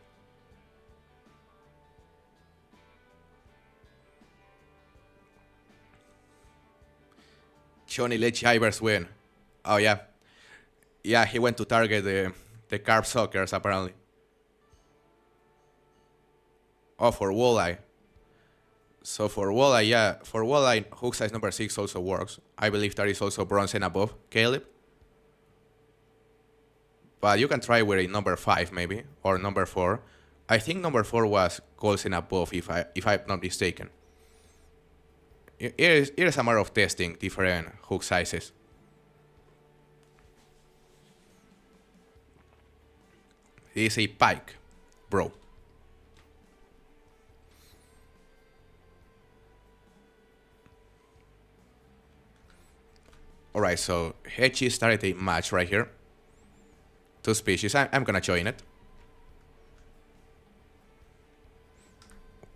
Johnny let Chivers win. Oh yeah. Yeah, he went to target the carp suckers apparently. Oh, for walleye. So for walleye, yeah, for walleye, hook size number 6 also works. I believe that is also bronze and above. Caleb? But you can try with a number 5 maybe, or number 4. I think number 4 was calls and above, if I'm not mistaken. It is a matter of testing different hook sizes. This is a pike, bro. Alright, so Hedgie started a match right here. 2 species. I'm gonna join it.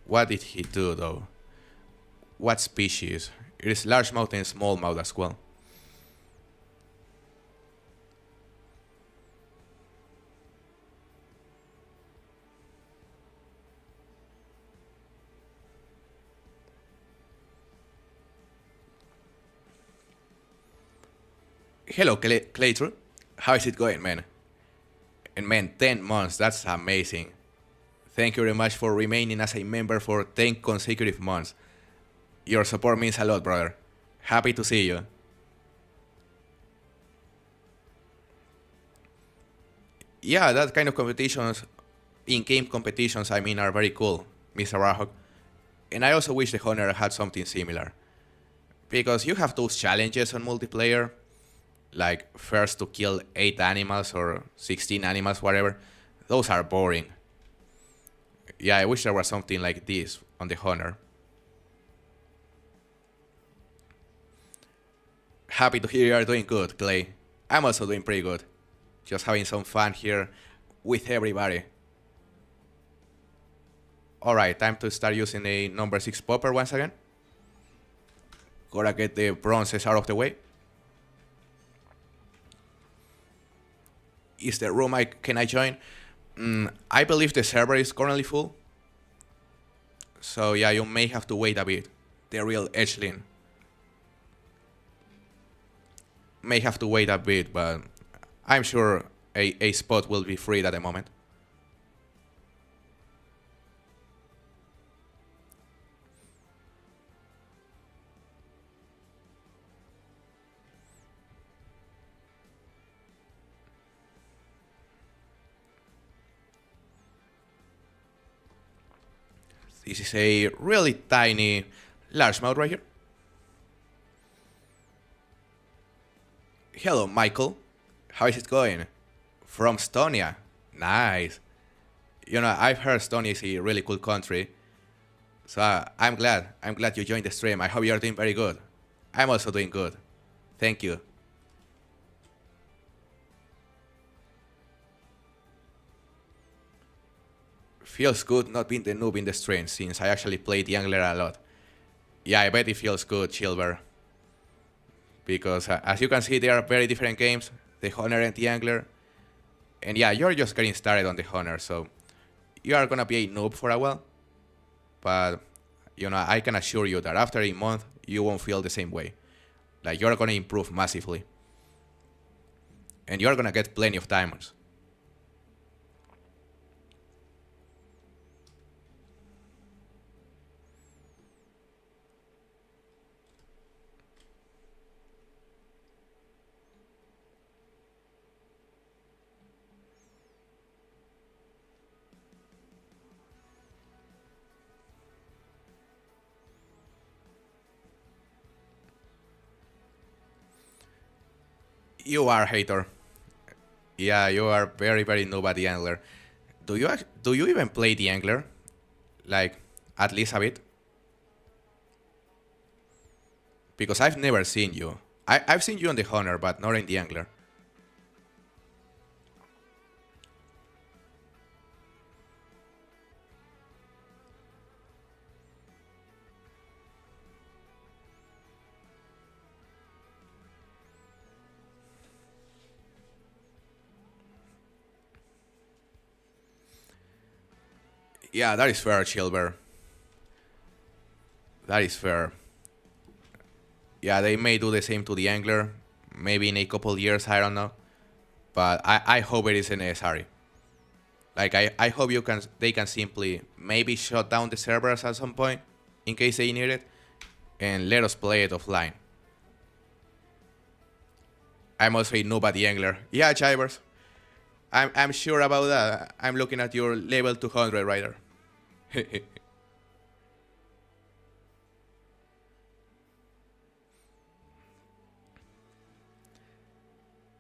What did he do though? What species? It is largemouth and smallmouth as well. Hello, Clayton. How is it going, man? And man, 10 months, that's amazing. Thank you very much for remaining as a member for 10 consecutive months. Your support means a lot, brother. Happy to see you. Yeah, that kind of competitions, in-game competitions, I mean, are very cool, Mr. Rahok. And I also wish the Honor had something similar. Because you have those challenges on multiplayer, like first to kill 8 animals or 16 animals, whatever. Those are boring. Yeah, I wish there was something like this on the Honor. Happy to hear you are doing good, Clay. I'm also doing pretty good. Just having some fun here with everybody. Alright, time to start using a number 6 popper once again. Gotta get the bronzes out of the way. Is the room can I join? I believe the server is currently full. So yeah, you may have to wait a bit. The real edgelin may have to wait a bit, but I'm sure a spot will be free at the moment. This is a really tiny largemouth right here. Hello, Michael. How is it going? From Estonia. Nice. You know, I've heard Estonia is a really cool country. So I'm glad you joined the stream. I hope you're doing very good. I'm also doing good. Thank you. Feels good not being the noob in the stream since I actually play theAngler a lot. Yeah, I bet it feels good, Chilver. Because as you can see, they are very different games, the Honor and theAngler. And yeah, you're just getting started on the Honor, so you are gonna be a noob for a while. But, you know, I can assure you that after a month, you won't feel the same way. Like, you're gonna improve massively. And you're gonna get plenty of diamonds. You are, hater. Yeah, you are very, very noob at theAngler. Do you even play theAngler? Like, at least a bit? Because I've never seen you. I've seen you on the Honor, but not in theAngler. Yeah, that is fair, Chilber. That is fair. Yeah, they may do the same to theAngler. Maybe in a couple years, I don't know. But I hope it isn't necessary. Like, I hope they can simply maybe shut down the servers at some point, in case they need it, and let us play it offline. I'm also a noob at theAngler. Yeah, Chivers. I'm sure about that. I'm looking at your level 200 right there.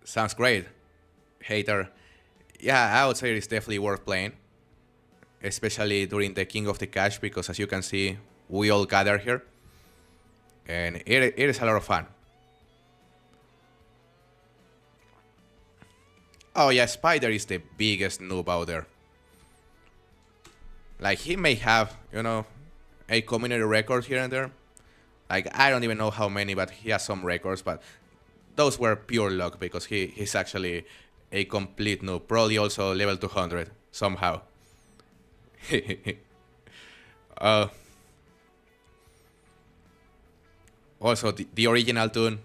Sounds great, hater. Yeah, I would say it's definitely worth playing, especially during the King of the Cash, because as you can see, we all gather here, and it is a lot of fun. Oh yeah, Spider is the biggest noob out there. Like, he may have, a community record here and there. Like, I don't even know how many, but he has some records, but those were pure luck because he's actually a complete noob. Probably also level 200 somehow. uh, Also, the original tune,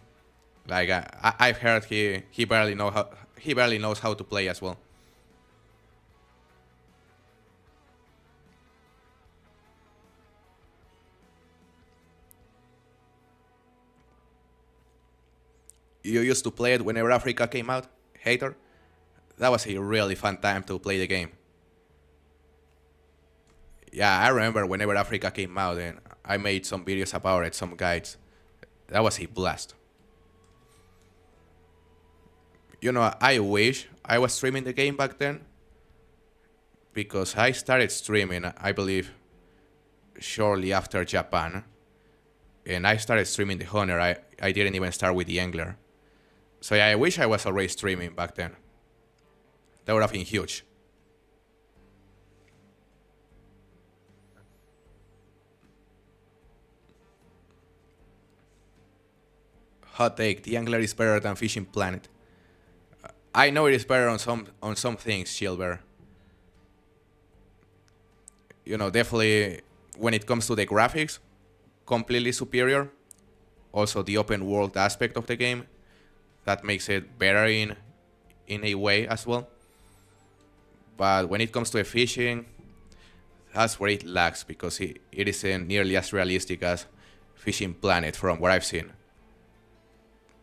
like I've heard he barely knows how to play as well. You used to play it whenever Africa came out, hater. That was a really fun time to play the game. Yeah, I remember whenever Africa came out, and I made some videos about it, some guides. That was a blast. I wish I was streaming the game back then, because I started streaming, I believe, shortly after Japan, and I started streaming the Honor. I didn't even start with the Angler. So yeah, I wish I was already streaming back then. That would have been huge. Hot take: the Angler is better than Fishing Planet. I know it is better on some things, Silver. Definitely when it comes to the graphics, completely superior. Also the open world aspect of the game, that makes it better in a way as well. But when it comes to the fishing, that's where it lacks, because it isn't nearly as realistic as Fishing Planet from what I've seen.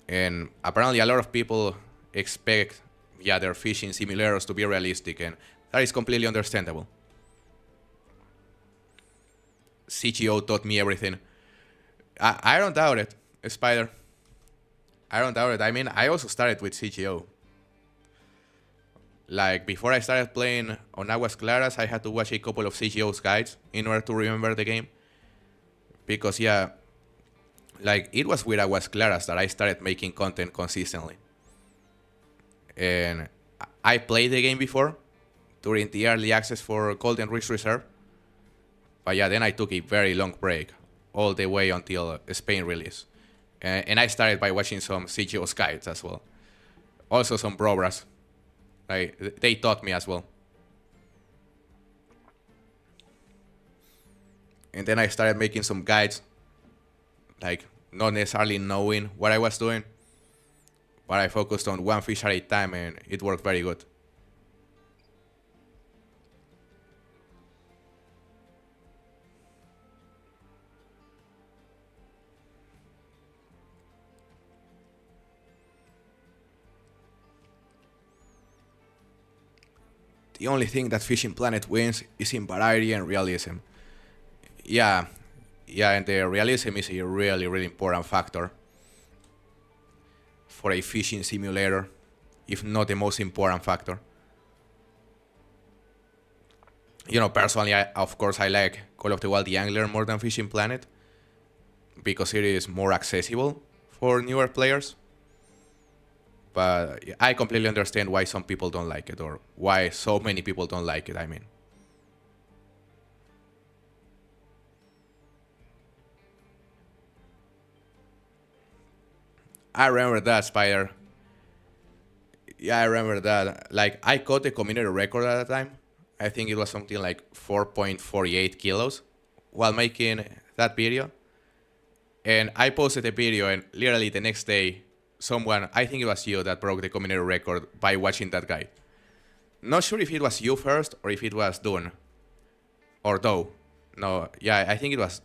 And apparently a lot of people expect, their fishing simulators to be realistic, and that is completely understandable. CGO taught me everything. I don't doubt it, Spider. I don't doubt it. I mean, I also started with CGO. Like, before I started playing on Aguas Claras, I had to watch a couple of CGO's guides in order to remember the game. Because, like, it was with Aguas Claras that I started making content consistently. And I played the game before, during the early access for Golden Ridge Reserve. But yeah, then I took a very long break, all the way until Spain release. And I started by watching some CGO guides as well. Also some Brobras. Like, they taught me as well. And then I started making some guides, like, not necessarily knowing what I was doing, but I focused on one fish at a time, and it worked very good. The only thing that Fishing Planet wins is in variety and realism. Yeah, and the realism is a really, really important factor for a fishing simulator, if not the most important factor. Personally, of course, I like Call of the Wild the Angler more than Fishing Planet, because it is more accessible for newer players. But I completely understand why some people don't like it, or why so many people don't like it, I mean. I remember that, Spider. Yeah, I remember that. Like, I caught the community record at the time. I think it was something like 4.48 kilos while making that video. And I posted the video, and literally the next day, someone, I think it was you, that broke the community record by watching that guy. Not sure if it was you first or if it was Dune. Or Doe. No, yeah, I think it was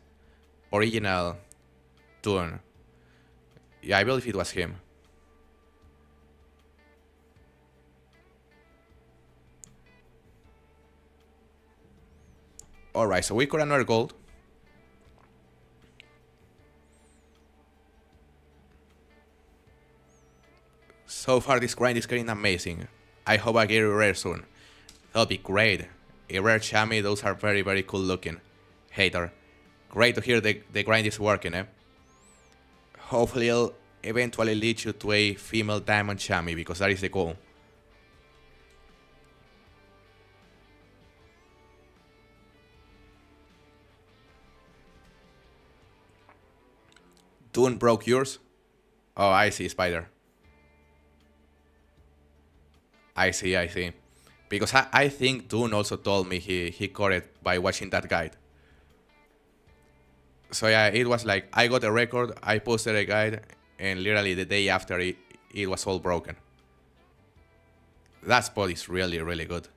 original Dune. Yeah, I believe it was him. Alright, so we got another gold. So far this grind is getting amazing. I hope I get a rare soon. That'll be great. A rare chamois, those are very, very cool looking. Hater. Great to hear the grind is working, eh? Hopefully it'll eventually lead you to a female diamond chamois, because that is the goal. Dune broke yours? Oh, I see, Spider. I see, I see. Because I think Dune also told me he caught it by watching that guide. So yeah, it was like, I got a record, I posted a guide, and literally the day after it was all broken. That spot is really, really good.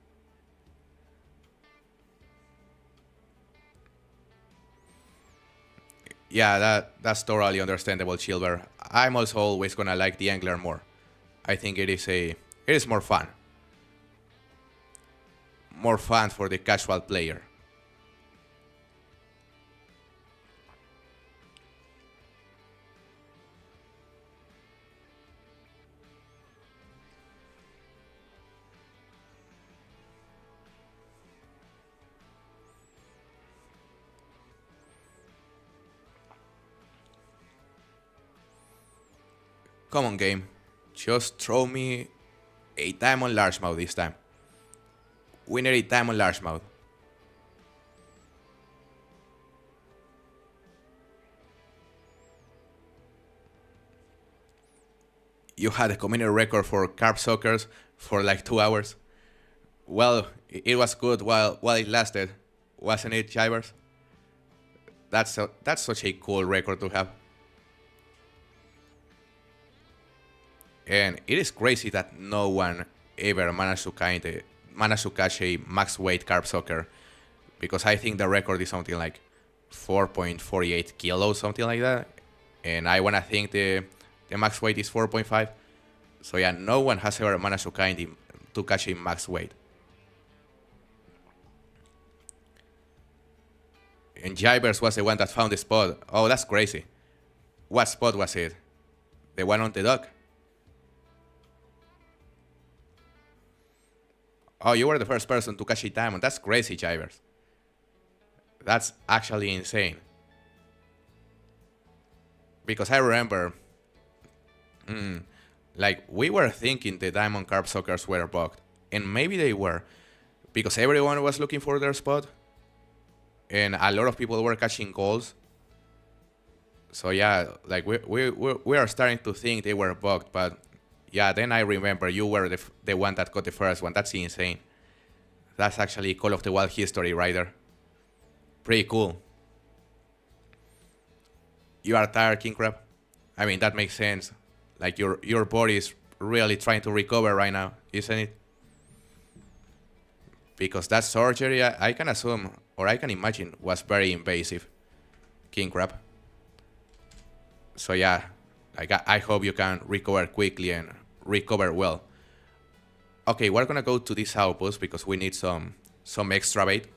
Yeah, that's totally understandable, Chilver. I'm also always gonna like theAngler more. I think it is more fun. More fun for the casual player. Come on, game. Just throw me a diamond largemouth this time. We need a diamond largemouth. You had a community record for carp suckers for like 2 hours. Well, it was good while it lasted, wasn't it, Jivers? That's such a cool record to have. And it is crazy that no one ever managed to catch a max weight carp sucker, because I think the record is something like 4.48 kilos, something like that. And I wanna think the max weight is 4.5. So yeah, no one has ever managed to catch a max weight. And Jivers was the one that found the spot. Oh, that's crazy. What spot was it? The one on the dock? Oh, you were the first person to catch a diamond. That's crazy, Jivers. That's actually insane. Because I remember, like, we were thinking the diamond carp suckers were bugged. And maybe they were, because everyone was looking for their spot. And a lot of people were catching golds. So yeah, like we are starting to think they were bugged, but yeah, then I remember you were the one that got the first one. That's insane. That's actually Call of the Wild history right there. Pretty cool. You are tired, King Crab? I mean, that makes sense. Like your body is really trying to recover right now, isn't it? Because that surgery, I can assume, or I can imagine, was very invasive, King Crab. So yeah, like I hope you can recover quickly and recover well. Okay, we're gonna go to this outpost because we need some extra bait.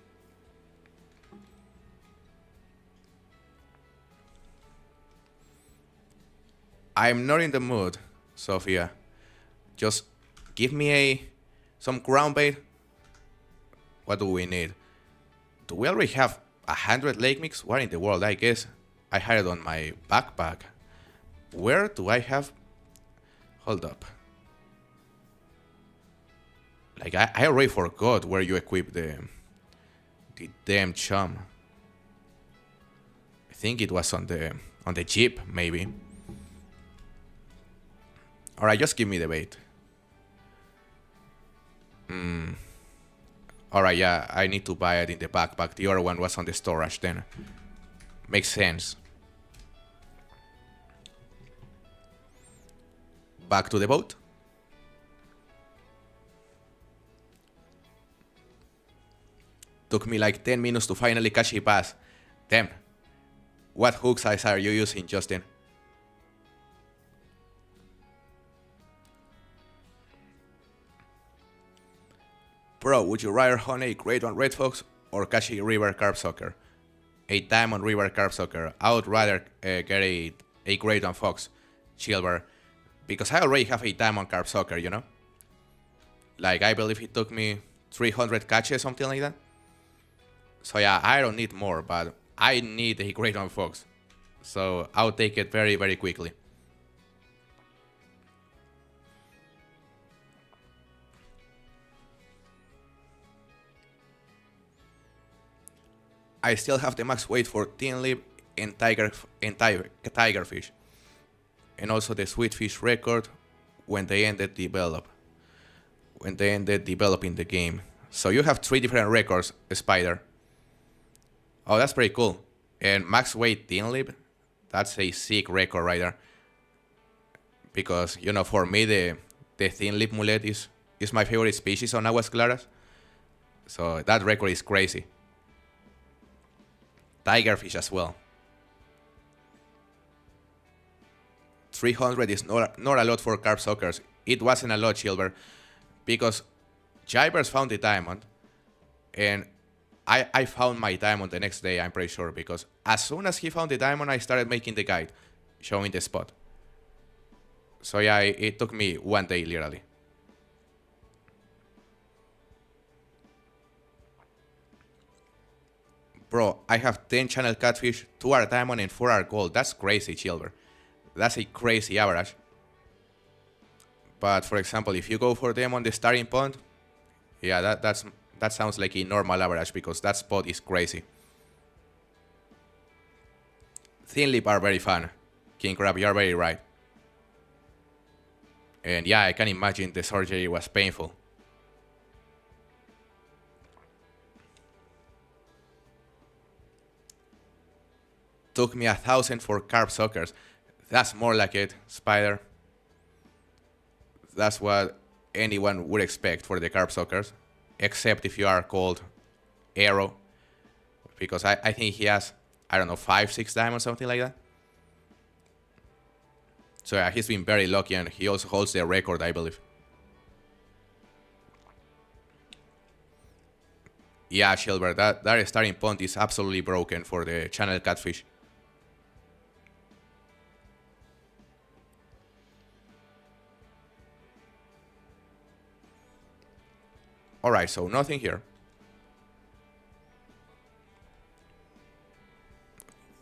I'm not in the mood, Sophia. Just give me some ground bait. What do we need? Do we already have 100 lake mix? What in the world? I guess I had it on my backpack. Where do I have? Hold up. Like I already forgot where you equip the damn chum. I think it was on the jeep, maybe. Alright, just give me the bait. Alright, yeah, I need to buy it in the backpack. The other one was on the storage then. Makes sense. Back to the boat. Took me like 10 minutes to finally catch a bass. Damn. What hook size are you using, Justin? Bro, would you rather hunt a great one red fox or catch a river carp sucker. A diamond river carp sucker. I would rather get a great one fox silver, because I already have a diamond carp sucker, you know? Like, I believe it took me 300 catches, something like that. So yeah, I don't need more, but I need a great one fox. So I'll take it very, very quickly. I still have the max weight for thin lip and tigerfish, and also the sweetfish record when they ended developing the game. So you have 3 different records, Spider. Oh, that's pretty cool. And max weight thin lip, that's a sick record right there. Because, you know, for me the thin lip mullet is my favorite species on Aguas Claras. So that record is crazy. Tigerfish as well. 300 is not a lot for carp suckers. It wasn't a lot, Silver, because Jivers found the diamond, and I found my diamond the next day, I'm pretty sure, because as soon as he found the diamond, I started making the guide, showing the spot. So yeah, it took me 1 day, literally. Bro, I have 10 channel catfish, 2 are diamond and 4 are gold. That's crazy, Silver. That's a crazy average. But for example, if you go for them on the starting point, yeah, that sounds like a normal average, because that spot is crazy. Thin lip are very fun. King Crab, you're very right. And yeah, I can imagine the surgery was painful. Took me 1,000 for carp suckers. That's more like it, Spider. That's what anyone would expect for the carp suckers, except if you are called Arrow, because I think he has, I don't know, 5, 6 diamonds, something like that. So yeah, he's been very lucky, and he also holds the record, I believe. Yeah, Silver, that starting point is absolutely broken for the channel catfish. Alright, so nothing here.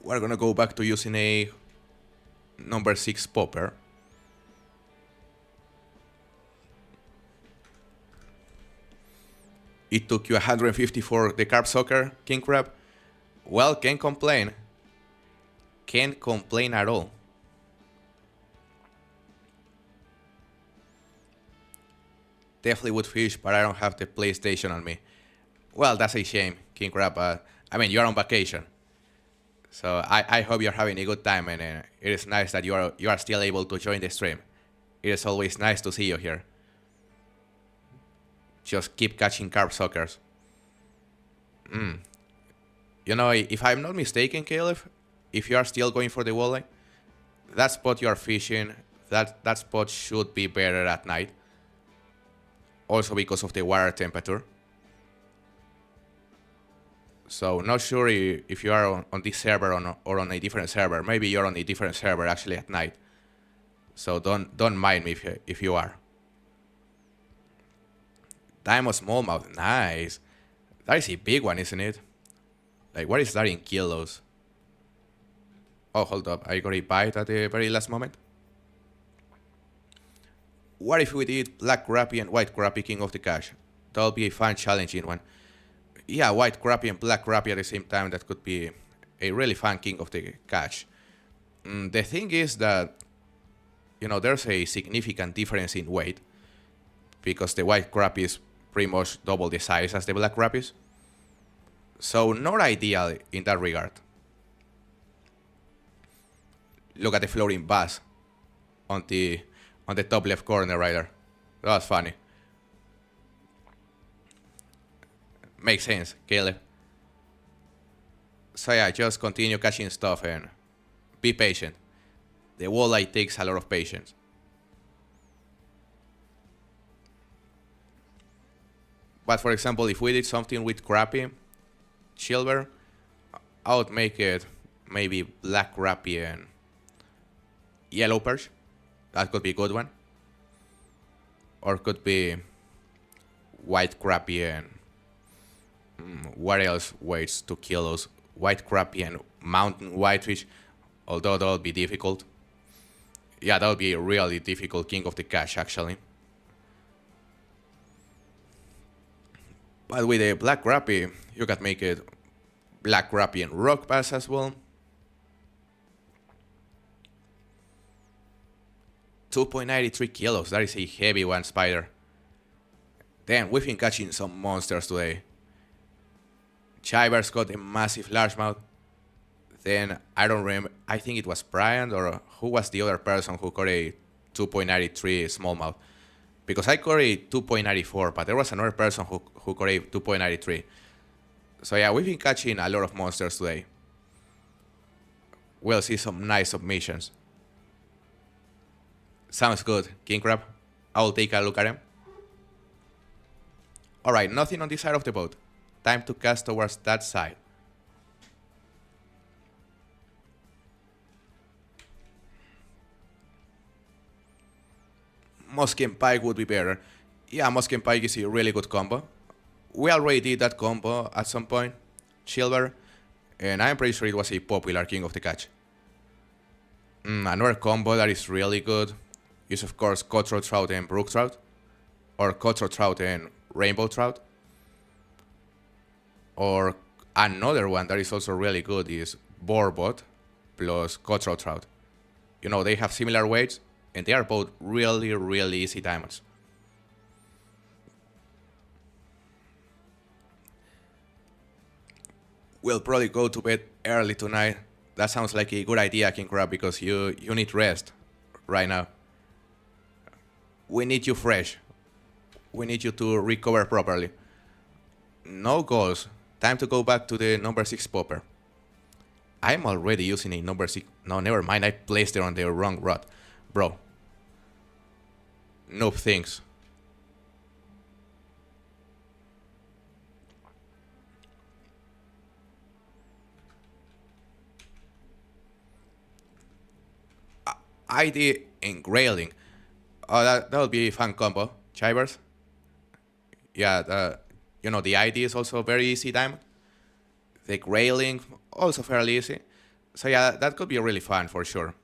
We're gonna go back to using a number 6 popper. It took you 150 for the carp sucker, King Crab. Well, can't complain. Can't complain at all. Definitely would fish, but I don't have the PlayStation on me. Well, that's a shame, King Crab, but I mean, you're on vacation. So I hope you're having a good time, and it is nice that you are still able to join the stream. It is always nice to see you here. Just keep catching carp suckers. You know, if I'm not mistaken, Caleb, if you are still going for the walleye, that spot you are fishing, that spot should be better at night. Also because of the water temperature. So not sure if you are on this server or on a different server. Maybe you're on a different server actually at night. So don't mind me if you are. Diamond smallmouth, nice. That is a big one, isn't it? Like, what is that in kilos? Oh, hold up, I got a bite at the very last moment. What if we did black crappie and white crappie king of the cache? That'll be a fun, challenging one. Yeah, white crappie and black crappie at the same time, that could be a really fun king of the cache. The thing is that, you know, there's a significant difference in weight, because the white crappie is pretty much double the size as the black crappies. So not ideal in that regard. Look at the floating bass on the top left corner right there. That was funny. Makes sense, Caleb. So yeah, just continue catching stuff and be patient. The walleye takes a lot of patience. But for example, if we did something with crappie, Silver, I would make it maybe black crappie and yellow perch. That could be a good one. Or could be white crappie and what else ways to kill those white crappie and mountain whitefish, although that'll be difficult. Yeah, that'll be a really difficult king of the catch actually. But with a black crappie, you can make it black crappie and rock bass as well. 2.93 kilos, that is a heavy one, Spider. Then we've been catching some monsters today. Chivers got a massive largemouth. Then I don't remember, I think it was Brian or who was the other person who caught a 2.93 smallmouth. Because I caught a 2.94, but there was another person who caught a 2.93. So yeah, we've been catching a lot of monsters today. We'll see some nice submissions. Sounds good, king crab. I'll take a look at him. Alright, nothing on this side of the boat. Time to cast towards that side. Muskie and pike would be better. Yeah, muskie and pike is a really good combo. We already did that combo at some point, Silver, and I'm pretty sure it was a popular king of the catch. Another combo that is really good is of course cutthroat trout and brook trout, or cutthroat trout and rainbow trout. Or another one that is also really good is borbot plus cutthroat trout. You know, they have similar weights and they are both really, really easy diamonds. We'll probably go to bed early tonight. That sounds like a good idea, King Crab, because you need rest right now. We need you fresh. We need you to recover properly. No goals. Time to go back to the number 6 popper. I'm already using a number 6. No, never mind. I placed it on the wrong rod. Bro. Noob things. ID and grailing. Oh, that would be a fun combo. Chivers. Yeah, you know, the ID is also very easy diamond. The grailing, also fairly easy. So yeah, that could be really fun for sure.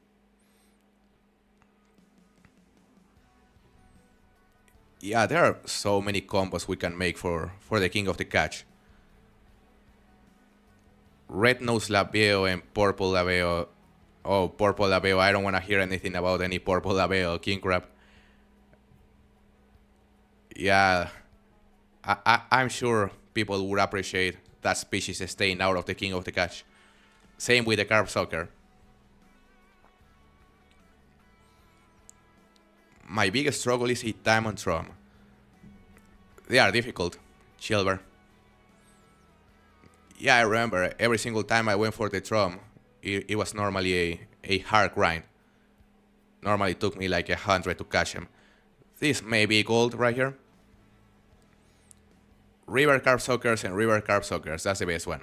Yeah, there are so many combos we can make for the king of the catch. Red nose labeo and purple labeo. Oh, purple labeo, I don't want to hear anything about any purple labeo, king crab. Yeah, I'm sure people would appreciate that species staying out of the king of the catch. Same with the carp sucker. My biggest struggle is a diamond drum. They are difficult, Silver. Yeah, I remember every single time I went for the drum, it was normally a hard grind. Normally it took me like 100 to catch him. This may be gold right here. River carp suckers and river carp suckers, that's the best one.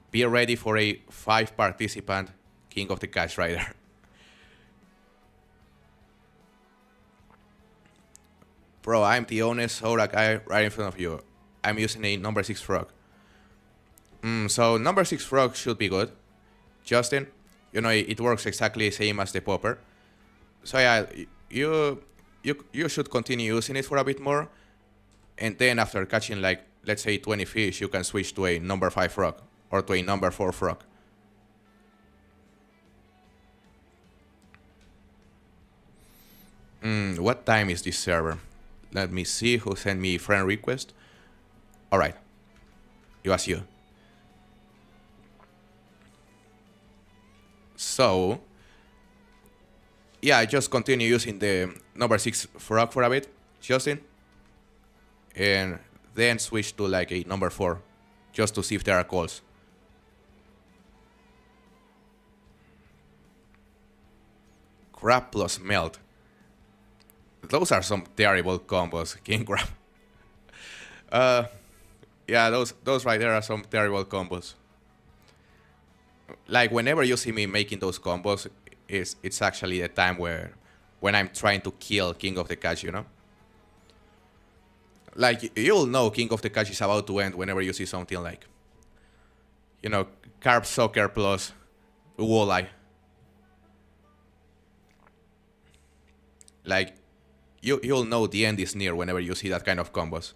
Be ready for a 5 participant king of the catch right there. Bro, I'm the honest soda guy right in front of you. I'm using a number 6 frog. So number 6 frog should be good. Justin, you know, it works exactly the same as the popper. So yeah, you should continue using it for a bit more. And then after catching like, let's say 20 fish, you can switch to a number 5 frog or to a number 4 frog. What time is this server? Let me see who sent me friend request. Alright, it was you. So, yeah, I just continue using the number 6 frog for a bit, Justin. And then switch to like a number 4, just to see if there are calls. Crab plus melt. Those are some terrible combos, king crab. Yeah, those right there are some terrible combos. Like whenever you see me making those combos, it's actually the time where when I'm trying to kill King of the Catch, you know? Like you'll know King of the Catch is about to end whenever you see something like, you know, Carp Soccer plus Walleye. Like you'll know the end is near whenever you see that kind of combos.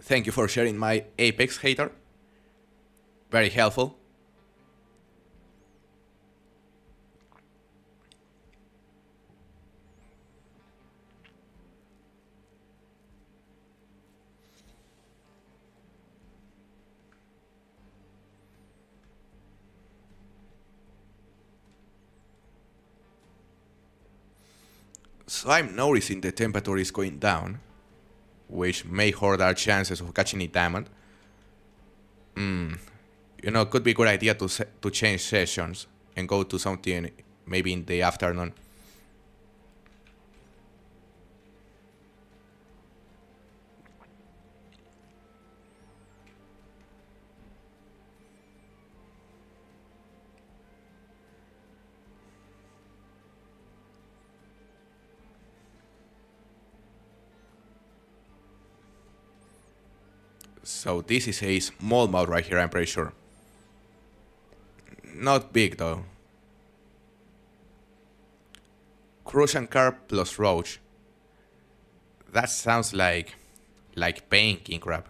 Thank you for sharing my Apex hater. Very helpful. So I'm noticing the temperature is going down, which may hurt our chances of catching a diamond. You know, could be a good idea to change sessions and go to something maybe in the afternoon. So this is a small mouth right here, I'm pretty sure. Not big though. Crucian Carp plus Roach. That sounds like pain king crab.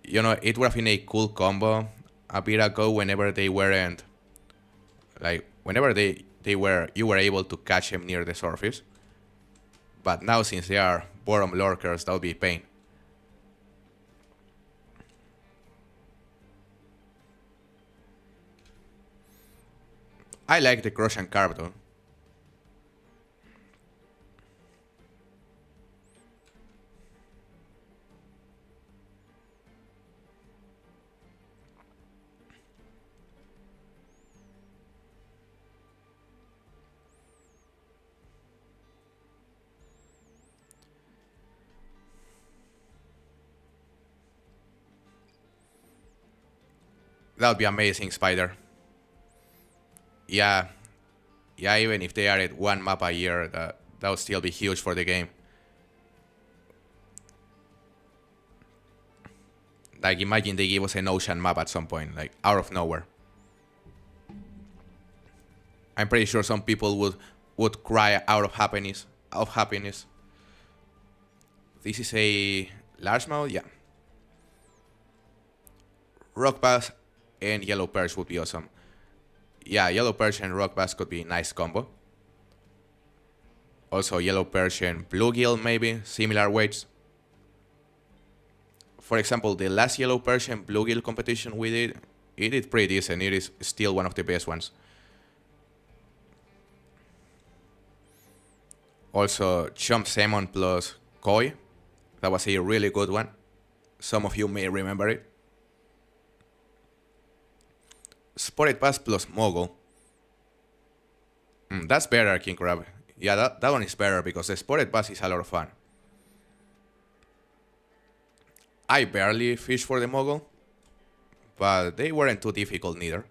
You know, it would have been a cool combo a bit ago whenever they weren't like whenever they were you were able to catch them near the surface. But now since they are bottom lurkers, that would be pain. I like the Crucian Carp though. That would be amazing, Spider. Yeah, yeah. Even if they are at one map a year, that would still be huge for the game. Like imagine they give us an ocean map at some point, like out of nowhere. I'm pretty sure some people would cry out of happiness. Of happiness. This is a largemouth, yeah. Rock bass and yellow perch would be awesome. Yeah, yellow perch and rock bass could be a nice combo. Also, yellow perch and bluegill maybe, similar weights. For example, the last yellow perch and bluegill competition we did, it did pretty decent. It is still one of the best ones. Also, chump salmon plus koi. That was a really good one. Some of you may remember it. Spotted bass plus mogul. That's better, king crab. Yeah, that one is better because the spotted bass is a lot of fun. I barely fish for the mogul, but they weren't too difficult neither.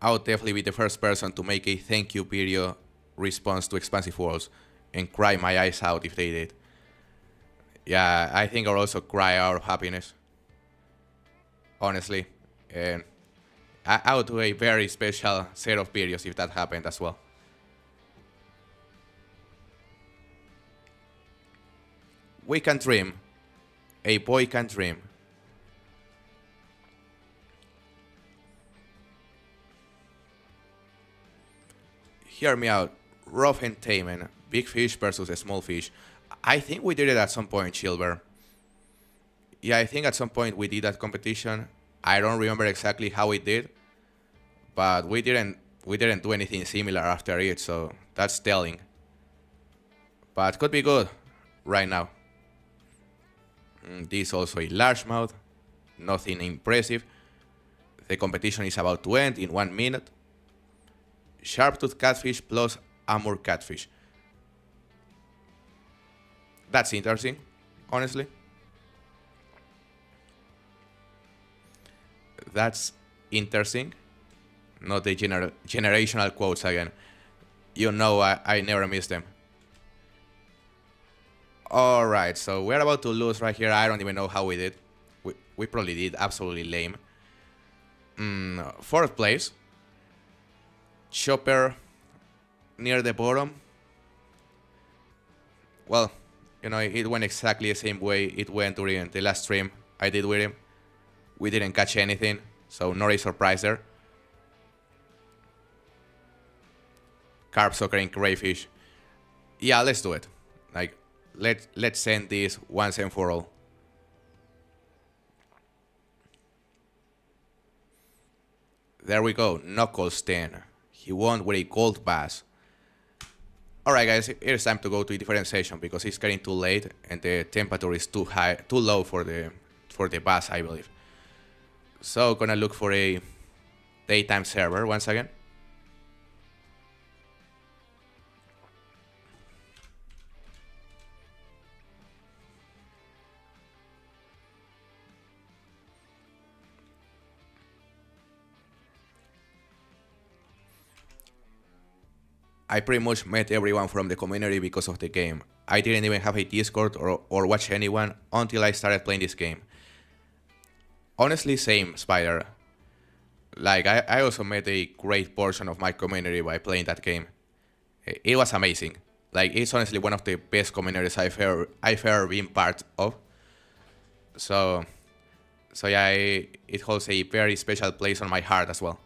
I would definitely be the first person to make a thank you video response to Expansive Worlds and cry my eyes out if they did. Yeah, I think I'll also cry out of happiness. Honestly. And I would do a very special set of videos if that happened as well. We can dream. A boy can dream. Hear me out. Rough and Tamen. Big fish versus a small fish. I think we did it at some point, Silver. Yeah, I think at some point we did that competition. I don't remember exactly how we did, but we didn't do anything similar after it, so that's telling. But could be good right now. This is also a largemouth, nothing impressive. The competition is about to end in 1 minute. Sharp-tooth catfish plus Amur catfish. That's interesting, honestly. That's interesting. Not the generational quotes again. You know I never miss them. Alright, so we're about to lose right here. I don't even know how we did. We probably did absolutely lame. Fourth place. Chopper near the bottom. Well, you know, it went exactly the same way it went during the last stream I did with him. We didn't catch anything, so not a surprise there. Carp sucker and crayfish. Yeah, let's do it. Like, let's send this once and for all. There we go, Knuckles 10. He won with a gold bass. Alright guys, it's time to go to differentiation because it's getting too late and the temperature is too low for the bass, I believe. So gonna look for a daytime server once again. I pretty much met everyone from the community because of the game. I didn't even have a Discord or watch anyone until I started playing this game. Honestly, same, Spider. Like, I also met a great portion of my community by playing that game. It was amazing. Like, it's honestly one of the best communities I've ever been part of. So yeah, it holds a very special place on my heart as well.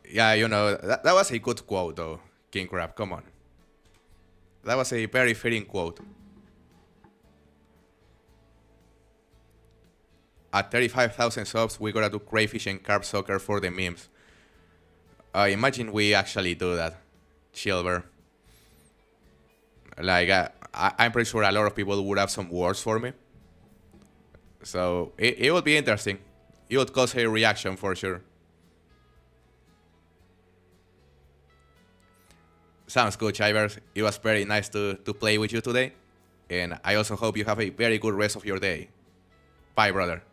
Yeah, you know, that was a good quote though, King Crab, come on. That was a very fitting quote. At 35,000 subs, we gotta do crayfish and carp soccer for the memes. Imagine we actually do that. Chilver. Like, I'm pretty sure a lot of people would have some words for me. So, it would be interesting. It would cause a reaction for sure. Sounds good, Chivers. It was very nice to play with you today. And I also hope you have a very good rest of your day. Bye, brother.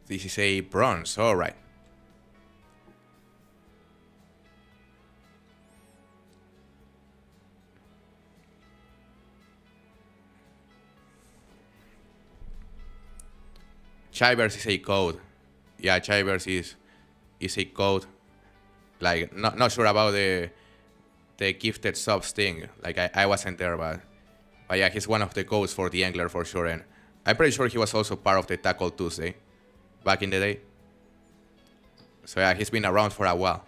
This is a bronze, alright. Chivers is a code. Yeah, Chivers is a code. Like, not sure about the gifted subs thing. Like, I wasn't there, but yeah, he's one of the codes for theAngler for sure. And I'm pretty sure he was also part of the Tackle Tuesday back in the day. So yeah, he's been around for a while.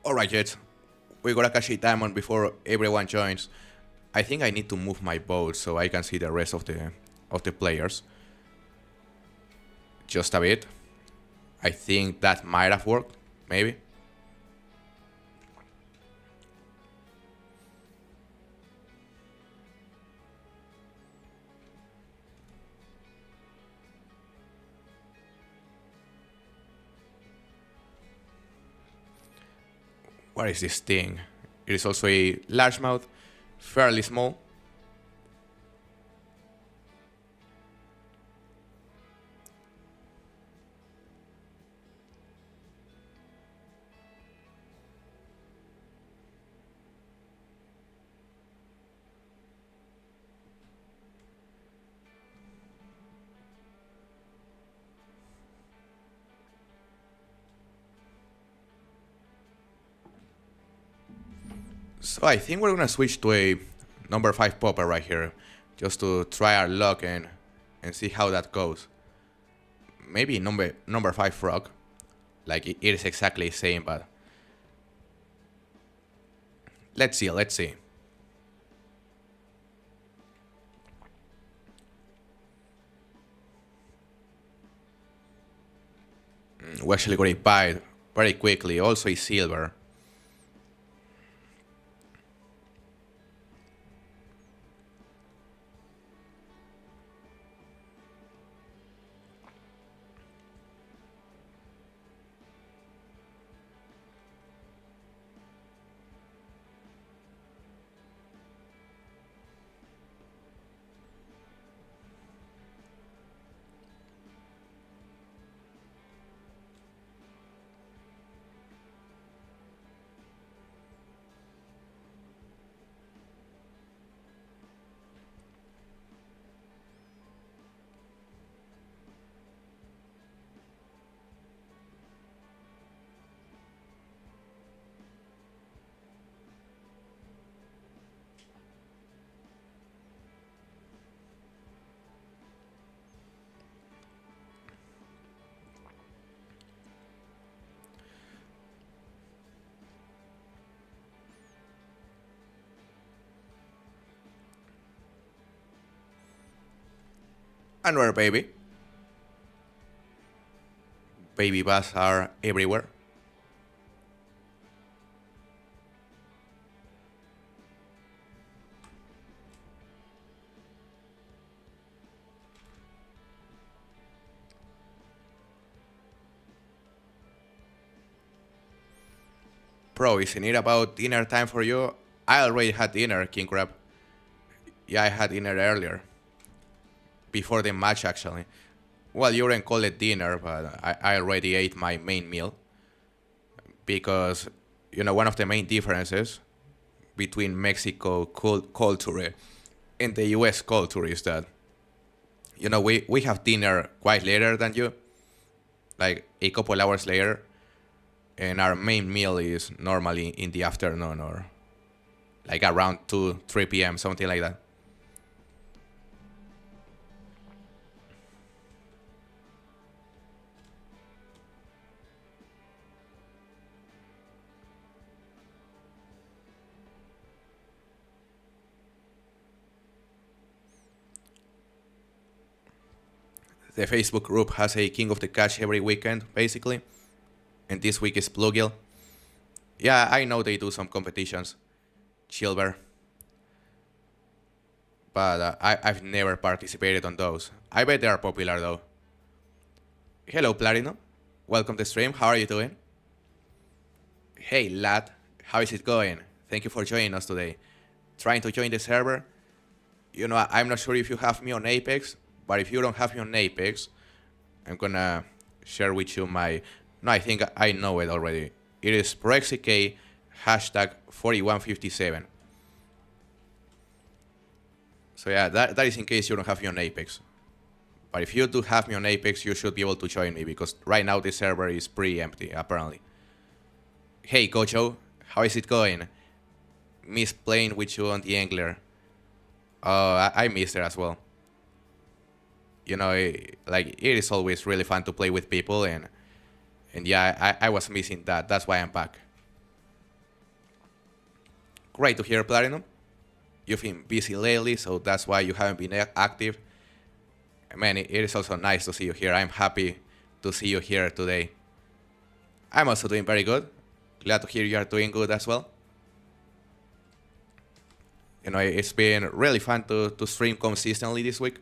Alright, Jets. We gotta catch a diamond before everyone joins. I think I need to move my boat so I can see the rest of the players. Just a bit. I think that might have worked, maybe. What is this thing? It is also a largemouth, fairly small. So I think we're gonna switch to a number 5 popper right here, just to try our luck and see how that goes. Maybe number 5 frog, like it is exactly the same, but let's see. We actually got it pied very quickly. Also a silver. And where, baby? Baby bass are everywhere. Bro, isn't it about dinner time for you? I already had dinner, King Crab. Yeah, I had dinner earlier. Before the match, actually. Well, you wouldn't call it dinner, but I already ate my main meal. Because, one of the main differences between Mexico culture and the US culture is that, we have dinner quite later than you, like a couple hours later, and our main meal is normally in the afternoon or like around 2, 3 p.m., something like that. The Facebook group has a King of the Catch every weekend, basically. And this week is Bluegill. Yeah, I know they do some competitions. Silver. But I've never participated on those. I bet they are popular though. Hello, Platino. Welcome to the stream. How are you doing? Hey, lad. How is it going? Thank you for joining us today. Trying to join the server? I'm not sure if you have me on Apex, but if you don't have me on Apex, I'm gonna share with you my... No, I think I know it already. It is ProXK hashtag 4157. So yeah, that is in case you don't have me on Apex. But if you do have me on Apex, you should be able to join me, because right now the server is pretty empty, apparently. Hey, Gojo, how is it going? Miss playing with you on theAngler. Oh, I missed it as well. It is always really fun to play with people, and yeah, I was missing that. That's why I'm back. Great to hear, Platinum. You've been busy lately, so that's why you haven't been active. Man, it is also nice to see you here. I'm happy to see you here today. I'm also doing very good. Glad to hear you are doing good as well. It's been really fun to stream consistently this week.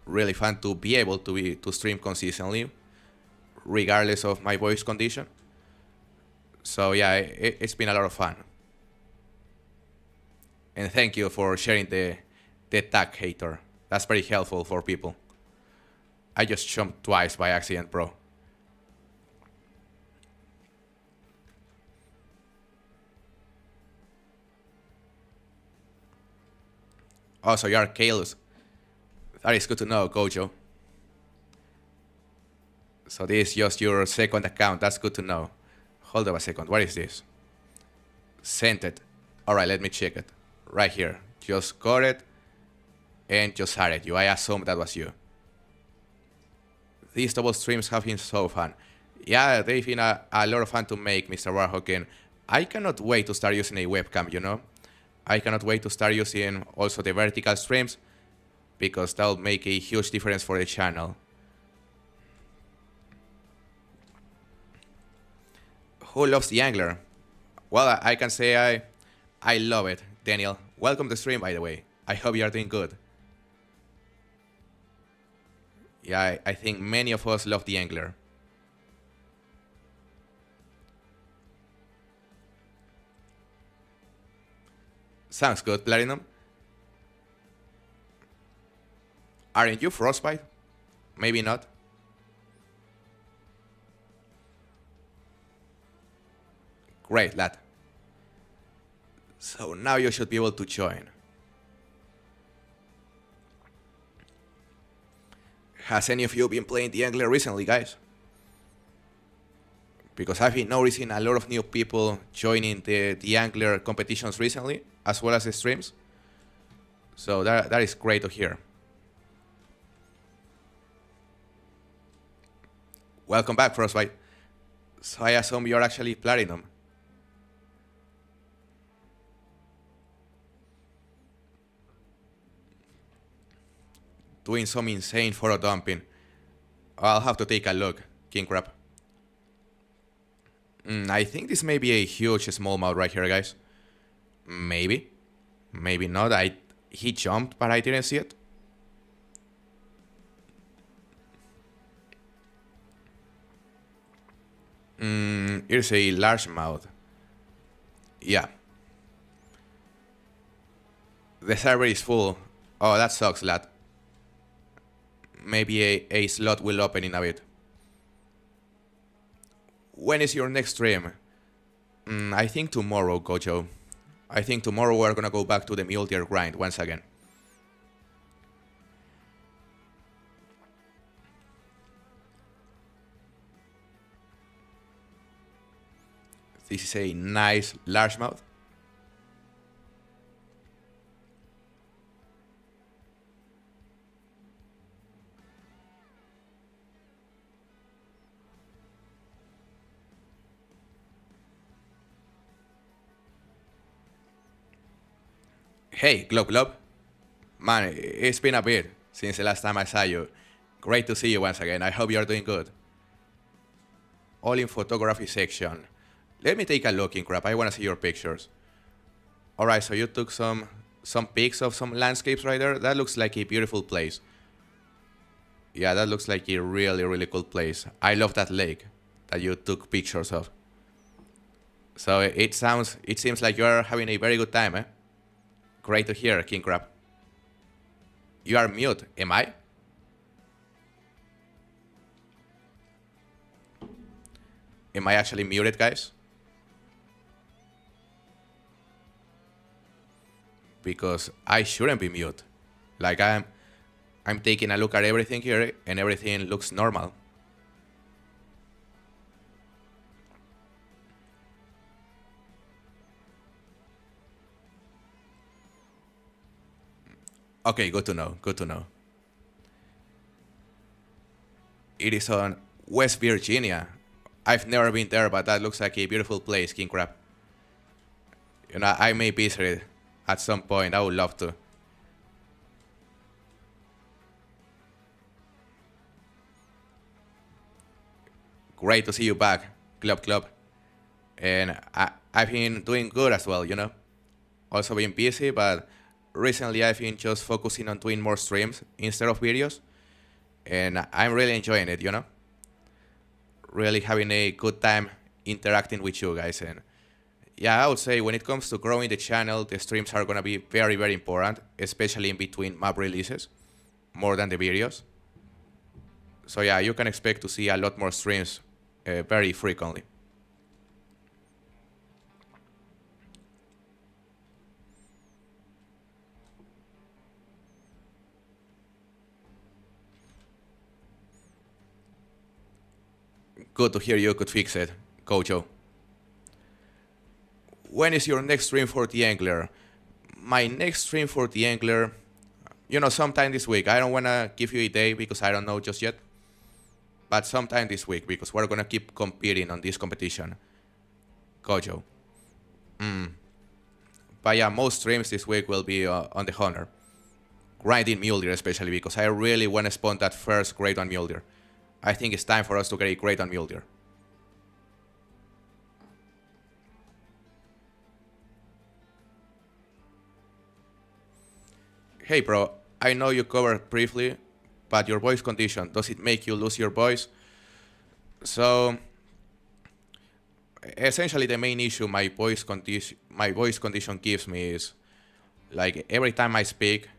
Really fun to be able to stream consistently, regardless of my voice condition. So yeah, it's been a lot of fun. And thank you for sharing the tag, hater. That's very helpful for people. I just jumped twice by accident, bro. Also, you are Kalos. That is good to know, Gojo. So this is just your second account. That's good to know. Hold on a second. What is this? Sent it. Alright, let me check it. Right here. Just got it and just added you. I assume that was you. These double streams have been so fun. Yeah, they've been a lot of fun to make, Mr. Warhawk, and I cannot wait to start using a webcam, you know? I cannot wait to start using also the vertical streams, because that'll make a huge difference for the channel. Who loves the Angler? Well, I can say I love it. Daniel, welcome to the stream, by the way. I hope you are doing good. Yeah, I think many of us love the Angler. Sounds good, Platinum. Aren't you Frostbite? Maybe not. Great, lad. So now you should be able to join. Has any of you been playing the Angler recently, guys? Because I've been noticing a lot of new people joining the Angler competitions recently, as well as the streams. So that is great to hear. Welcome back, Frostbite. So I assume you're actually Platinum. Doing some insane photo dumping. I'll have to take a look, King Crab. I think this may be a huge smallmouth right here, guys. Maybe. Maybe not. He jumped, but I didn't see it. Here's a largemouth. Yeah. The server is full. Oh, that sucks, lad. Maybe a slot will open in a bit. When is your next stream? I think tomorrow, Gojo. I think tomorrow we're gonna go back to the mule deer grind once again. This is a nice largemouth. Hey, Glob Glob. Man, it's been a bit since the last time I saw you. Great to see you once again. I hope you're doing good. All in photography section. Let me take a look, in crap. I want to see your pictures. Alright, so you took some pics of some landscapes right there. That looks like a beautiful place. Yeah, that looks like a really, really cool place. I love that lake that you took pictures of. So it seems like you're having a very good time, eh? Great to hear, King Crab. You are mute, am I? Am I actually muted, guys? Because I shouldn't be mute. Like I'm taking a look at everything here and everything looks normal. Okay, good to know, good to know. It is on West Virginia. I've never been there, but that looks like a beautiful place, King Crab. You know, I may visit it at some point. I would love to. Great to see you back, Club Club. And I've been doing good as well, you know. Also been busy, but recently I've been just focusing on doing more streams instead of videos. And I'm really enjoying it, you know. Really having a good time interacting with you guys. And yeah, I would say when it comes to growing the channel, the streams are going to be very, very important, especially in between map releases, more than the videos. So yeah, you can expect to see a lot more streams very frequently. Good to hear you could fix it, Gojo. When is your next stream for the Angler? My next stream for the Angler, sometime this week. I don't want to give you a day because I don't know just yet. But sometime this week because we're going to keep competing on this competition. Gojo. But yeah, most streams this week will be on the Honor. Grinding Mule Deer especially because I really want to spawn that first Great One Mule Deer. I think it's time for us to get a Great One Mule Deer. Hey bro, I know you covered briefly, but your voice condition, does it make you lose your voice? So, essentially the main issue my voice condition gives me is, like, every time I speak,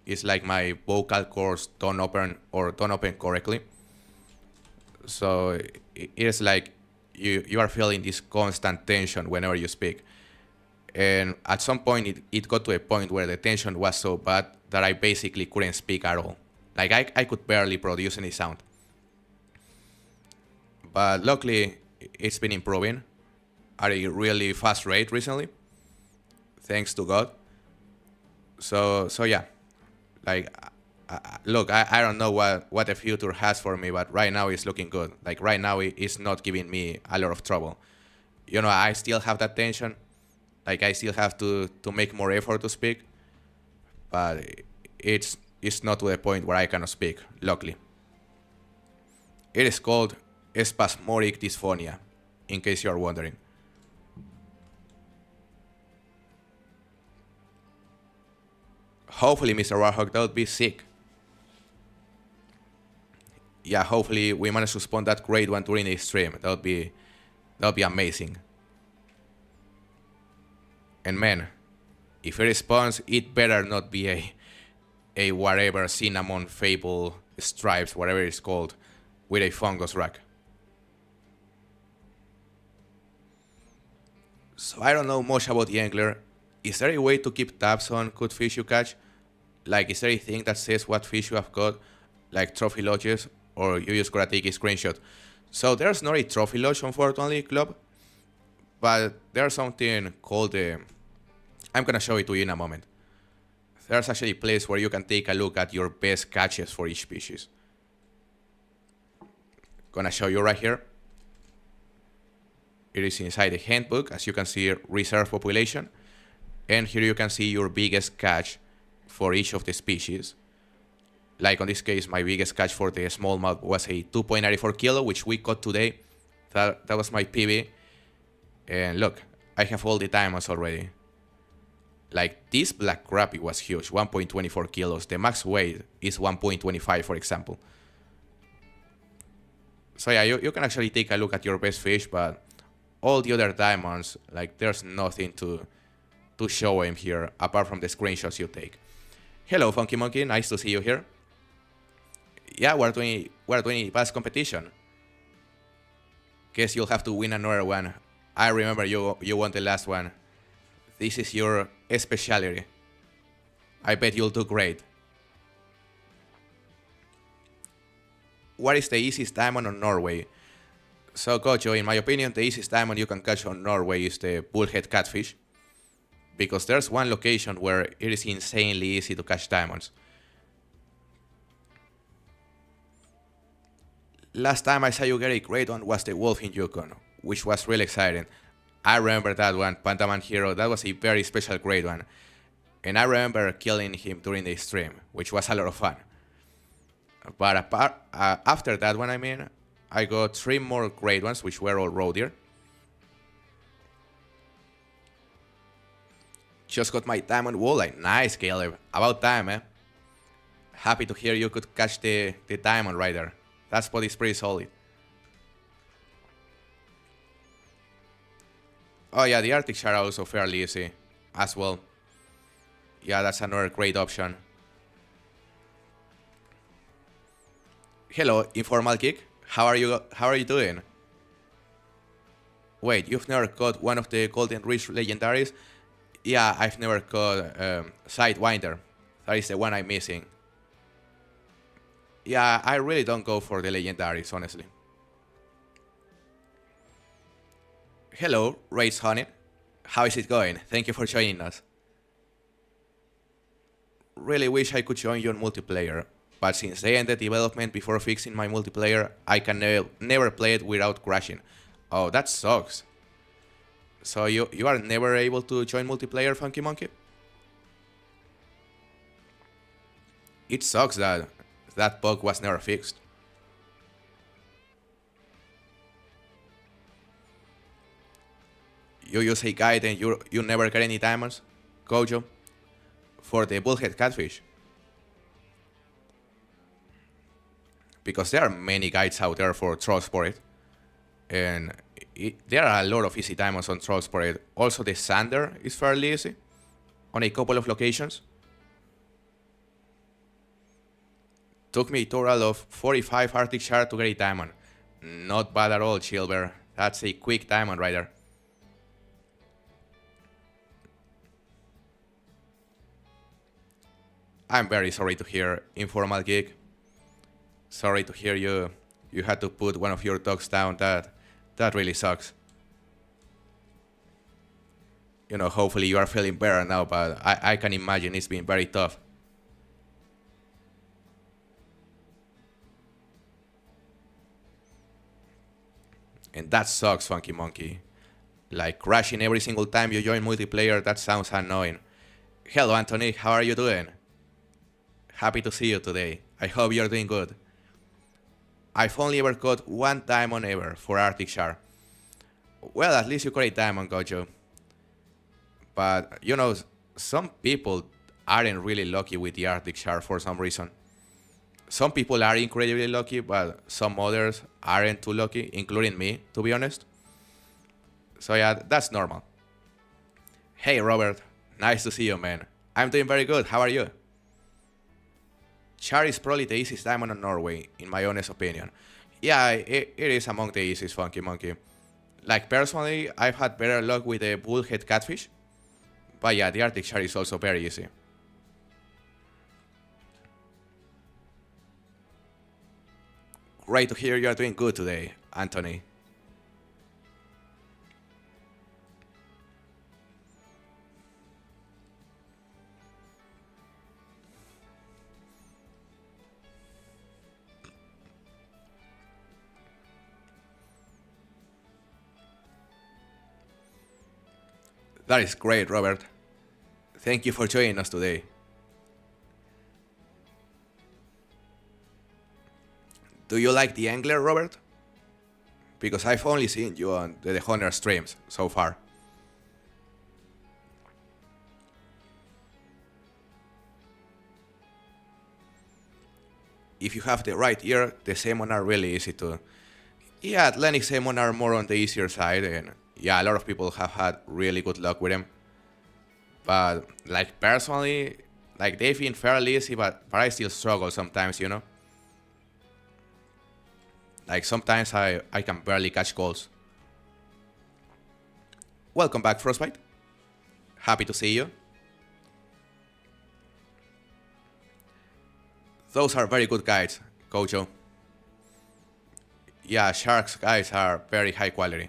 it's like my vocal cords don't open correctly. So it is like you are feeling this constant tension whenever you speak. And at some point it got to a point where the tension was so bad that I basically couldn't speak at all. Like I could barely produce any sound. But luckily it's been improving at a really fast rate recently, thanks to God. So yeah, like look, I don't know what the future has for me, but right now it's looking good. Like right now it's not giving me a lot of trouble. I still have that tension. Like I still have to make more effort to speak, but it's not to the point where I cannot speak, luckily. It is called spasmodic dysphonia, in case you are wondering. Hopefully, Mr. Warhawk, that would be sick. Yeah, hopefully we manage to spawn that Great One during the stream. That would be amazing. And man, if it spawns, it better not be a whatever cinnamon fable stripes, whatever it's called, with a fungus rack. So I don't know much about the Angler. Is there a way to keep tabs on good fish you catch? Like, is there a thing that says what fish you have caught, like trophy lodges, or you just gotta take a screenshot? So there's not a trophy lodge, unfortunately, club, but there's something called I'm gonna show it to you in a moment. There's actually a place where you can take a look at your best catches for each species. Gonna show you right here. It is inside the handbook, as you can see, reserve population. And here you can see your biggest catch for each of the species. Like on this case, my biggest catch for the smallmouth was a 2.94 kilo, which we caught today. That was my PB. And look, I have all the diamonds already. Like this black crappie was huge, 1.24 kilos. The max weight is 1.25, for example. So yeah, you can actually take a look at your best fish, but all the other diamonds, like there's nothing to show him here apart from the screenshots you take. Hello, Funky Monkey, nice to see you here. Yeah, we're doing a past competition. Guess you'll have to win another one. I remember you won the last one. This is your specialty. I bet you'll do great. What is the easiest diamond on Norway? So Gojo, in my opinion, the easiest diamond you can catch on Norway is the bullhead catfish. Because there's one location where it is insanely easy to catch diamonds. Last time I saw you get a great one was the wolf in Yukon, which was really exciting. I remember that one, Pantaman Hero, that was a very special great one. And I remember killing him during the stream, which was a lot of fun. But after that one, I got 3 more great ones, which were all roe deer. Just got my diamond walleye. Nice, Caleb. About time, eh? Happy to hear you could catch the diamond right there. That spot is pretty solid. Oh yeah, the Arctic Char are also fairly easy as well. Yeah, that's another great option. Hello, Informal Geek. How are you doing? Wait, you've never caught one of the Golden Reach legendaries? Yeah, I've never caught Sidewinder. That is the one I'm missing. Yeah, I really don't go for the legendaries, honestly. Hello, Race Honey. How is it going? Thank you for joining us. Really wish I could join you on multiplayer, but since they ended development before fixing my multiplayer, I can never play it without crashing. Oh, that sucks. So you are never able to join multiplayer, Funky Monkey? It sucks that that bug was never fixed. You use a guide and you never get any diamonds, Gojo, for the bullhead catfish. Because there are many guides out there for troll sport, and there are a lot of easy diamonds on troll sport. Also, the sander is fairly easy on a couple of locations. Took me a total of 45 Arctic Shard to get a diamond. Not bad at all, Chilber. That's a quick diamond right there. I'm very sorry to hear, Informal Geek. Sorry to hear you had to put one of your dogs down. That really sucks. You know, hopefully you are feeling better now, but I can imagine it's been very tough. And that sucks, Funky Monkey. Like crashing every single time you join multiplayer, that sounds annoying. Hello, Anthony, how are you doing? Happy to see you today. I hope you're doing good. I've only ever got one diamond ever for Arctic Shard. Well, at least you got a diamond, Gojo. But, you know, some people aren't really lucky with the Arctic Shard for some reason. Some people are incredibly lucky, but some others aren't too lucky, including me, to be honest. So yeah, that's normal. Hey, Robert. Nice to see you, man. I'm doing very good. How are you? Char is probably the easiest diamond in Norway, in my honest opinion. Yeah, it is among the easiest, Funky Monkey. Like, personally, I've had better luck with the bullhead catfish. But yeah, the Arctic Char is also very easy. Great to hear you are doing good today, Anthony. That is great, Robert. Thank you for joining us today. Do you like theAngler, Robert? Because I've only seen you on the Honor streams so far. If you have the right ear, the Salmon are really easy to. Yeah, Atlantic Salmon are more on the easier side, and yeah, a lot of people have had really good luck with them. But like personally, like they've been fairly easy, but I still struggle sometimes, you know? Like sometimes I can barely catch calls. Welcome back, Frostbite. Happy to see you. Those are very good guides, Gojo. Yeah, Sharks guides are very high quality.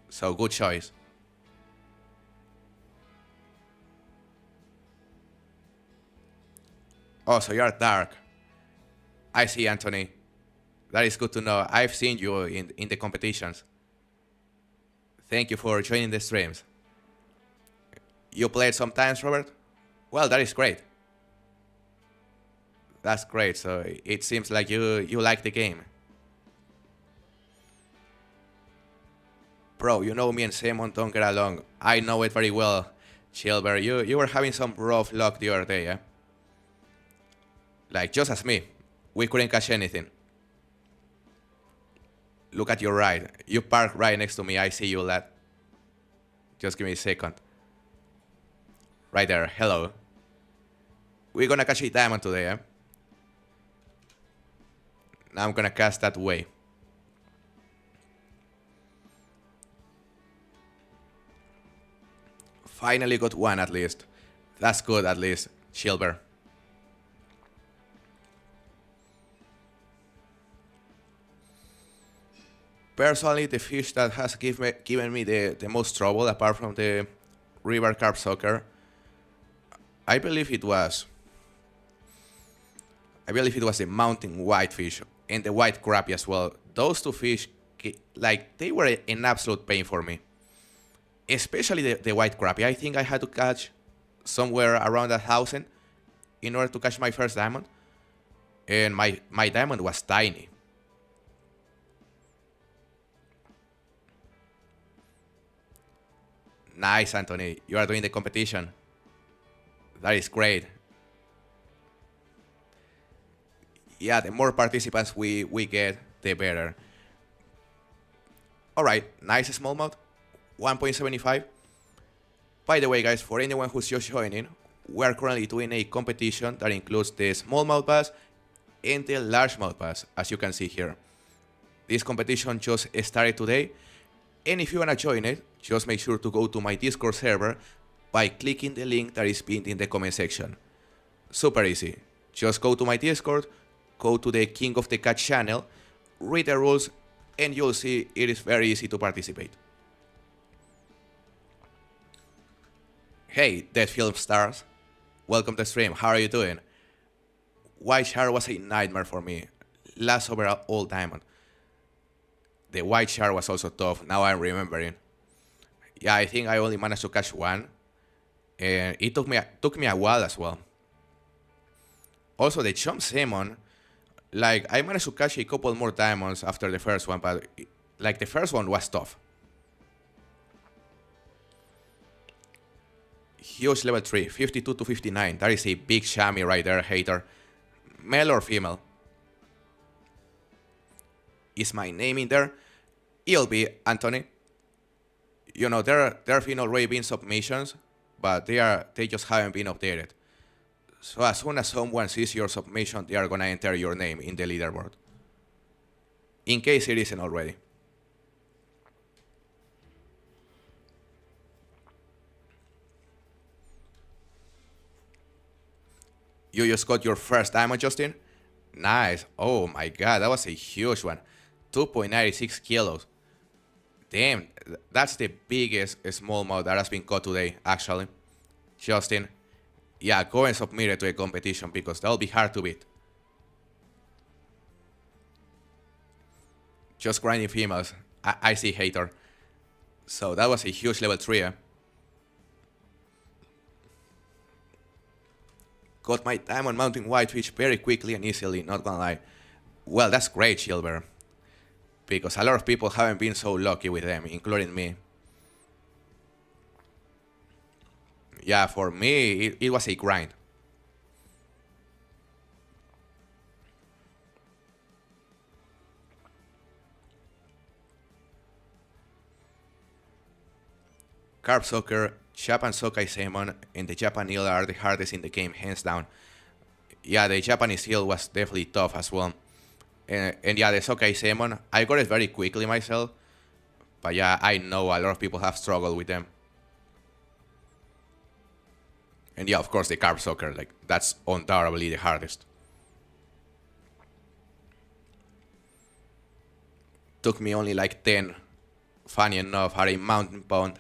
So good choice. Oh, so you're dark. I see, Anthony. That is good to know. I've seen you in the competitions. Thank you for joining the streams. You played sometimes, Robert? Well, that is great. That's great. So it seems like you like the game. Bro, you know me and Simon don't get along. I know it very well. Chilber, you were having some rough luck the other day, eh? Like, just as me. We couldn't catch anything. Look at your right. You parked right next to me. I see you, lad. Just give me a second. Right there. Hello. We're gonna catch a diamond today, eh? Now I'm gonna cast that way. Finally got one at least. That's good at least, Chilber. Personally, the fish that has given me the most trouble, apart from the river carp soccer. I believe it was. I believe it was the mountain whitefish and the white crappie as well. Those two fish, like, they were an absolute pain for me. Especially the white crappie. I think I had to catch somewhere around 1,000 in order to catch my first diamond. And my diamond was tiny. Nice, Anthony. You are doing the competition. That is great. Yeah, the more participants we get, the better. Alright, nice smallmouth. 1.75. By the way, guys, for anyone who's just joining, we are currently doing a competition that includes the smallmouth bass and the largemouth bass, as you can see here. This competition just started today, and if you wanna join it, just make sure to go to my Discord server by clicking the link that is pinned in the comment section. Super easy. Just go to my Discord, go to the King of the Cat channel, read the rules, and you'll see it is very easy to participate. Hey, Dead Film Stars. Welcome to the stream. How are you doing? White shark was a nightmare for me. Last overall all diamond. The white shark was also tough, now I'm remembering. Yeah, I think I only managed to catch one. And it took me a while as well. Also, the chum salmon, like, I managed to catch a couple more diamonds after the first one, but like the first one was tough. Huge level 3, 52 to 59. That is a big chamois right there, hater. Male or female? Is my name in there? It'll be Anthony. You know, there have been already been submissions, but they just haven't been updated. So as soon as someone sees your submission, they are gonna enter your name in the leaderboard. In case it isn't already. You just got your first diamond, Justin? Nice. Oh my god, that was a huge one. 2.96 kilos. Damn, that's the biggest smallmouth that has been caught today, actually. Justin, yeah, go and submit it to a competition because that'll be hard to beat. Just grinding females. I see, hater. So that was a huge level 3, eh? Got my diamond mountain whitefish very quickly and easily, not gonna lie. Well, that's great, Silver. Because a lot of people haven't been so lucky with them, including me. Yeah, for me, it was a grind. Carp soccer, Japan sockeye salmon, and the Japan eel are the hardest in the game, hands down. Yeah, the Japanese eel was definitely tough as well. And yeah, the sockeye salmon, I got it very quickly myself. But yeah, I know a lot of people have struggled with them. And yeah, of course, the carp soccer, like, that's undoubtedly the hardest. Took me only like 10, funny enough, at a mountain pond.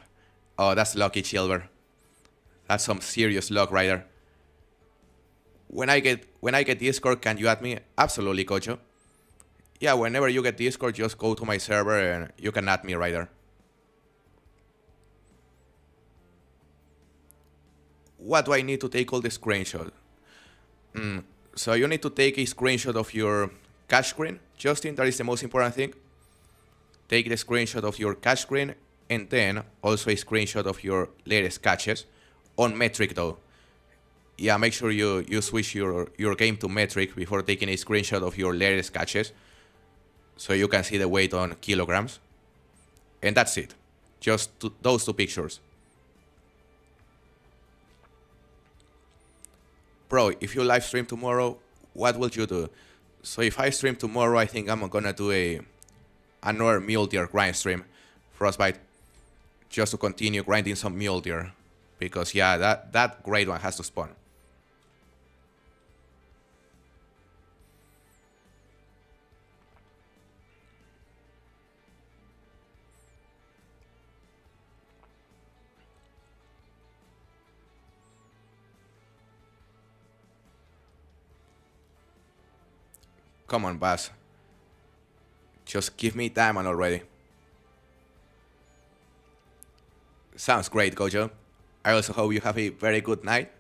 Oh, that's lucky, Silver. That's some serious luck right there. When I get Discord, can you add me? Absolutely, Kocho. Yeah, whenever you get Discord, just go to my server and you can add me right there. What do I need to take all the screenshot? So you need to take a screenshot of your catch screen, Justin, that is the most important thing. Take the screenshot of your catch screen and then also a screenshot of your latest catches on metric though. Yeah, make sure you switch your game to metric before taking a screenshot of your latest catches so you can see the weight on kilograms. And that's it. Just those two pictures. Bro, if you live stream tomorrow, what will you do? So if I stream tomorrow, I think I'm gonna do another mule deer grind stream, Frostbite, just to continue grinding some mule deer. Because yeah, that great one has to spawn. Come on, boss. Just give me diamond already. Sounds great, Gojo. I also hope you have a very good night,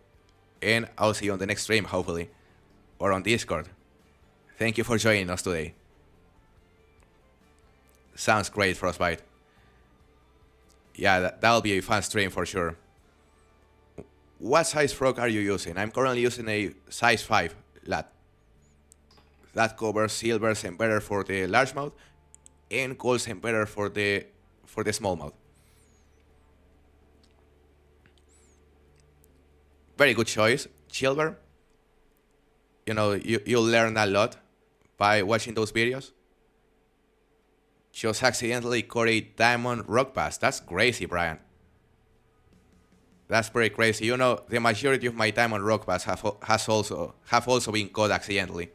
and I'll see you on the next stream, hopefully, or on Discord. Thank you for joining us today. Sounds great, Frostbite. Yeah, that'll be a fun stream for sure. What size frog are you using? I'm currently using a size 5 lat. That covers silvers and better for the largemouth, and golds and better for the smallmouth. Very good choice, Chilver. You know, you'll learn a lot by watching those videos. Just accidentally caught a diamond rock bass. That's crazy, Brian. That's pretty crazy. You know, the majority of my diamond rock bass have also been caught accidentally.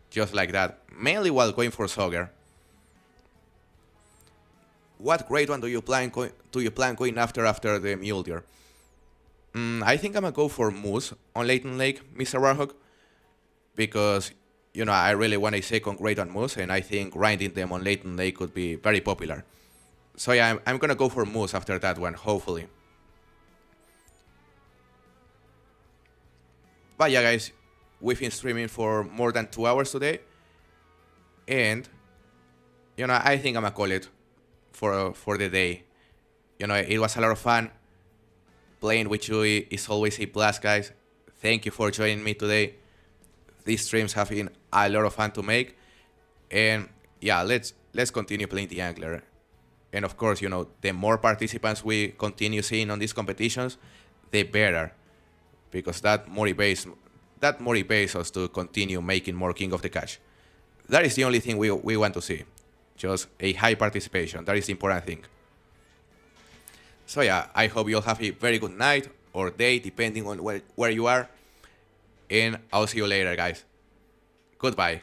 Just like that. Mainly while going for Sauger. What great one do you plan going after the mule deer? I think I'm gonna go for moose on Layton Lake, Mr. Warhawk, because, you know, I really want a second grade on moose, and I think grinding them on Layton Lake could be very popular. So yeah, I'm gonna go for moose after that one, hopefully. But yeah, guys, we've been streaming for more than 2 hours today, and, you know, I think I'm gonna call it for the day. You know, it was a lot of fun. Playing with you is always a blast, guys. Thank you for joining me today. These streams have been a lot of fun to make. And yeah, let's continue playing the Angler. And of course, you know, the more participants we continue seeing on these competitions, the better. Because that motivates us to continue making more King of the Catch. That is the only thing we want to see. Just a high participation. That is the important thing. So yeah, I hope you'll have a very good night or day, depending on where you are. And I'll see you later, guys. Goodbye.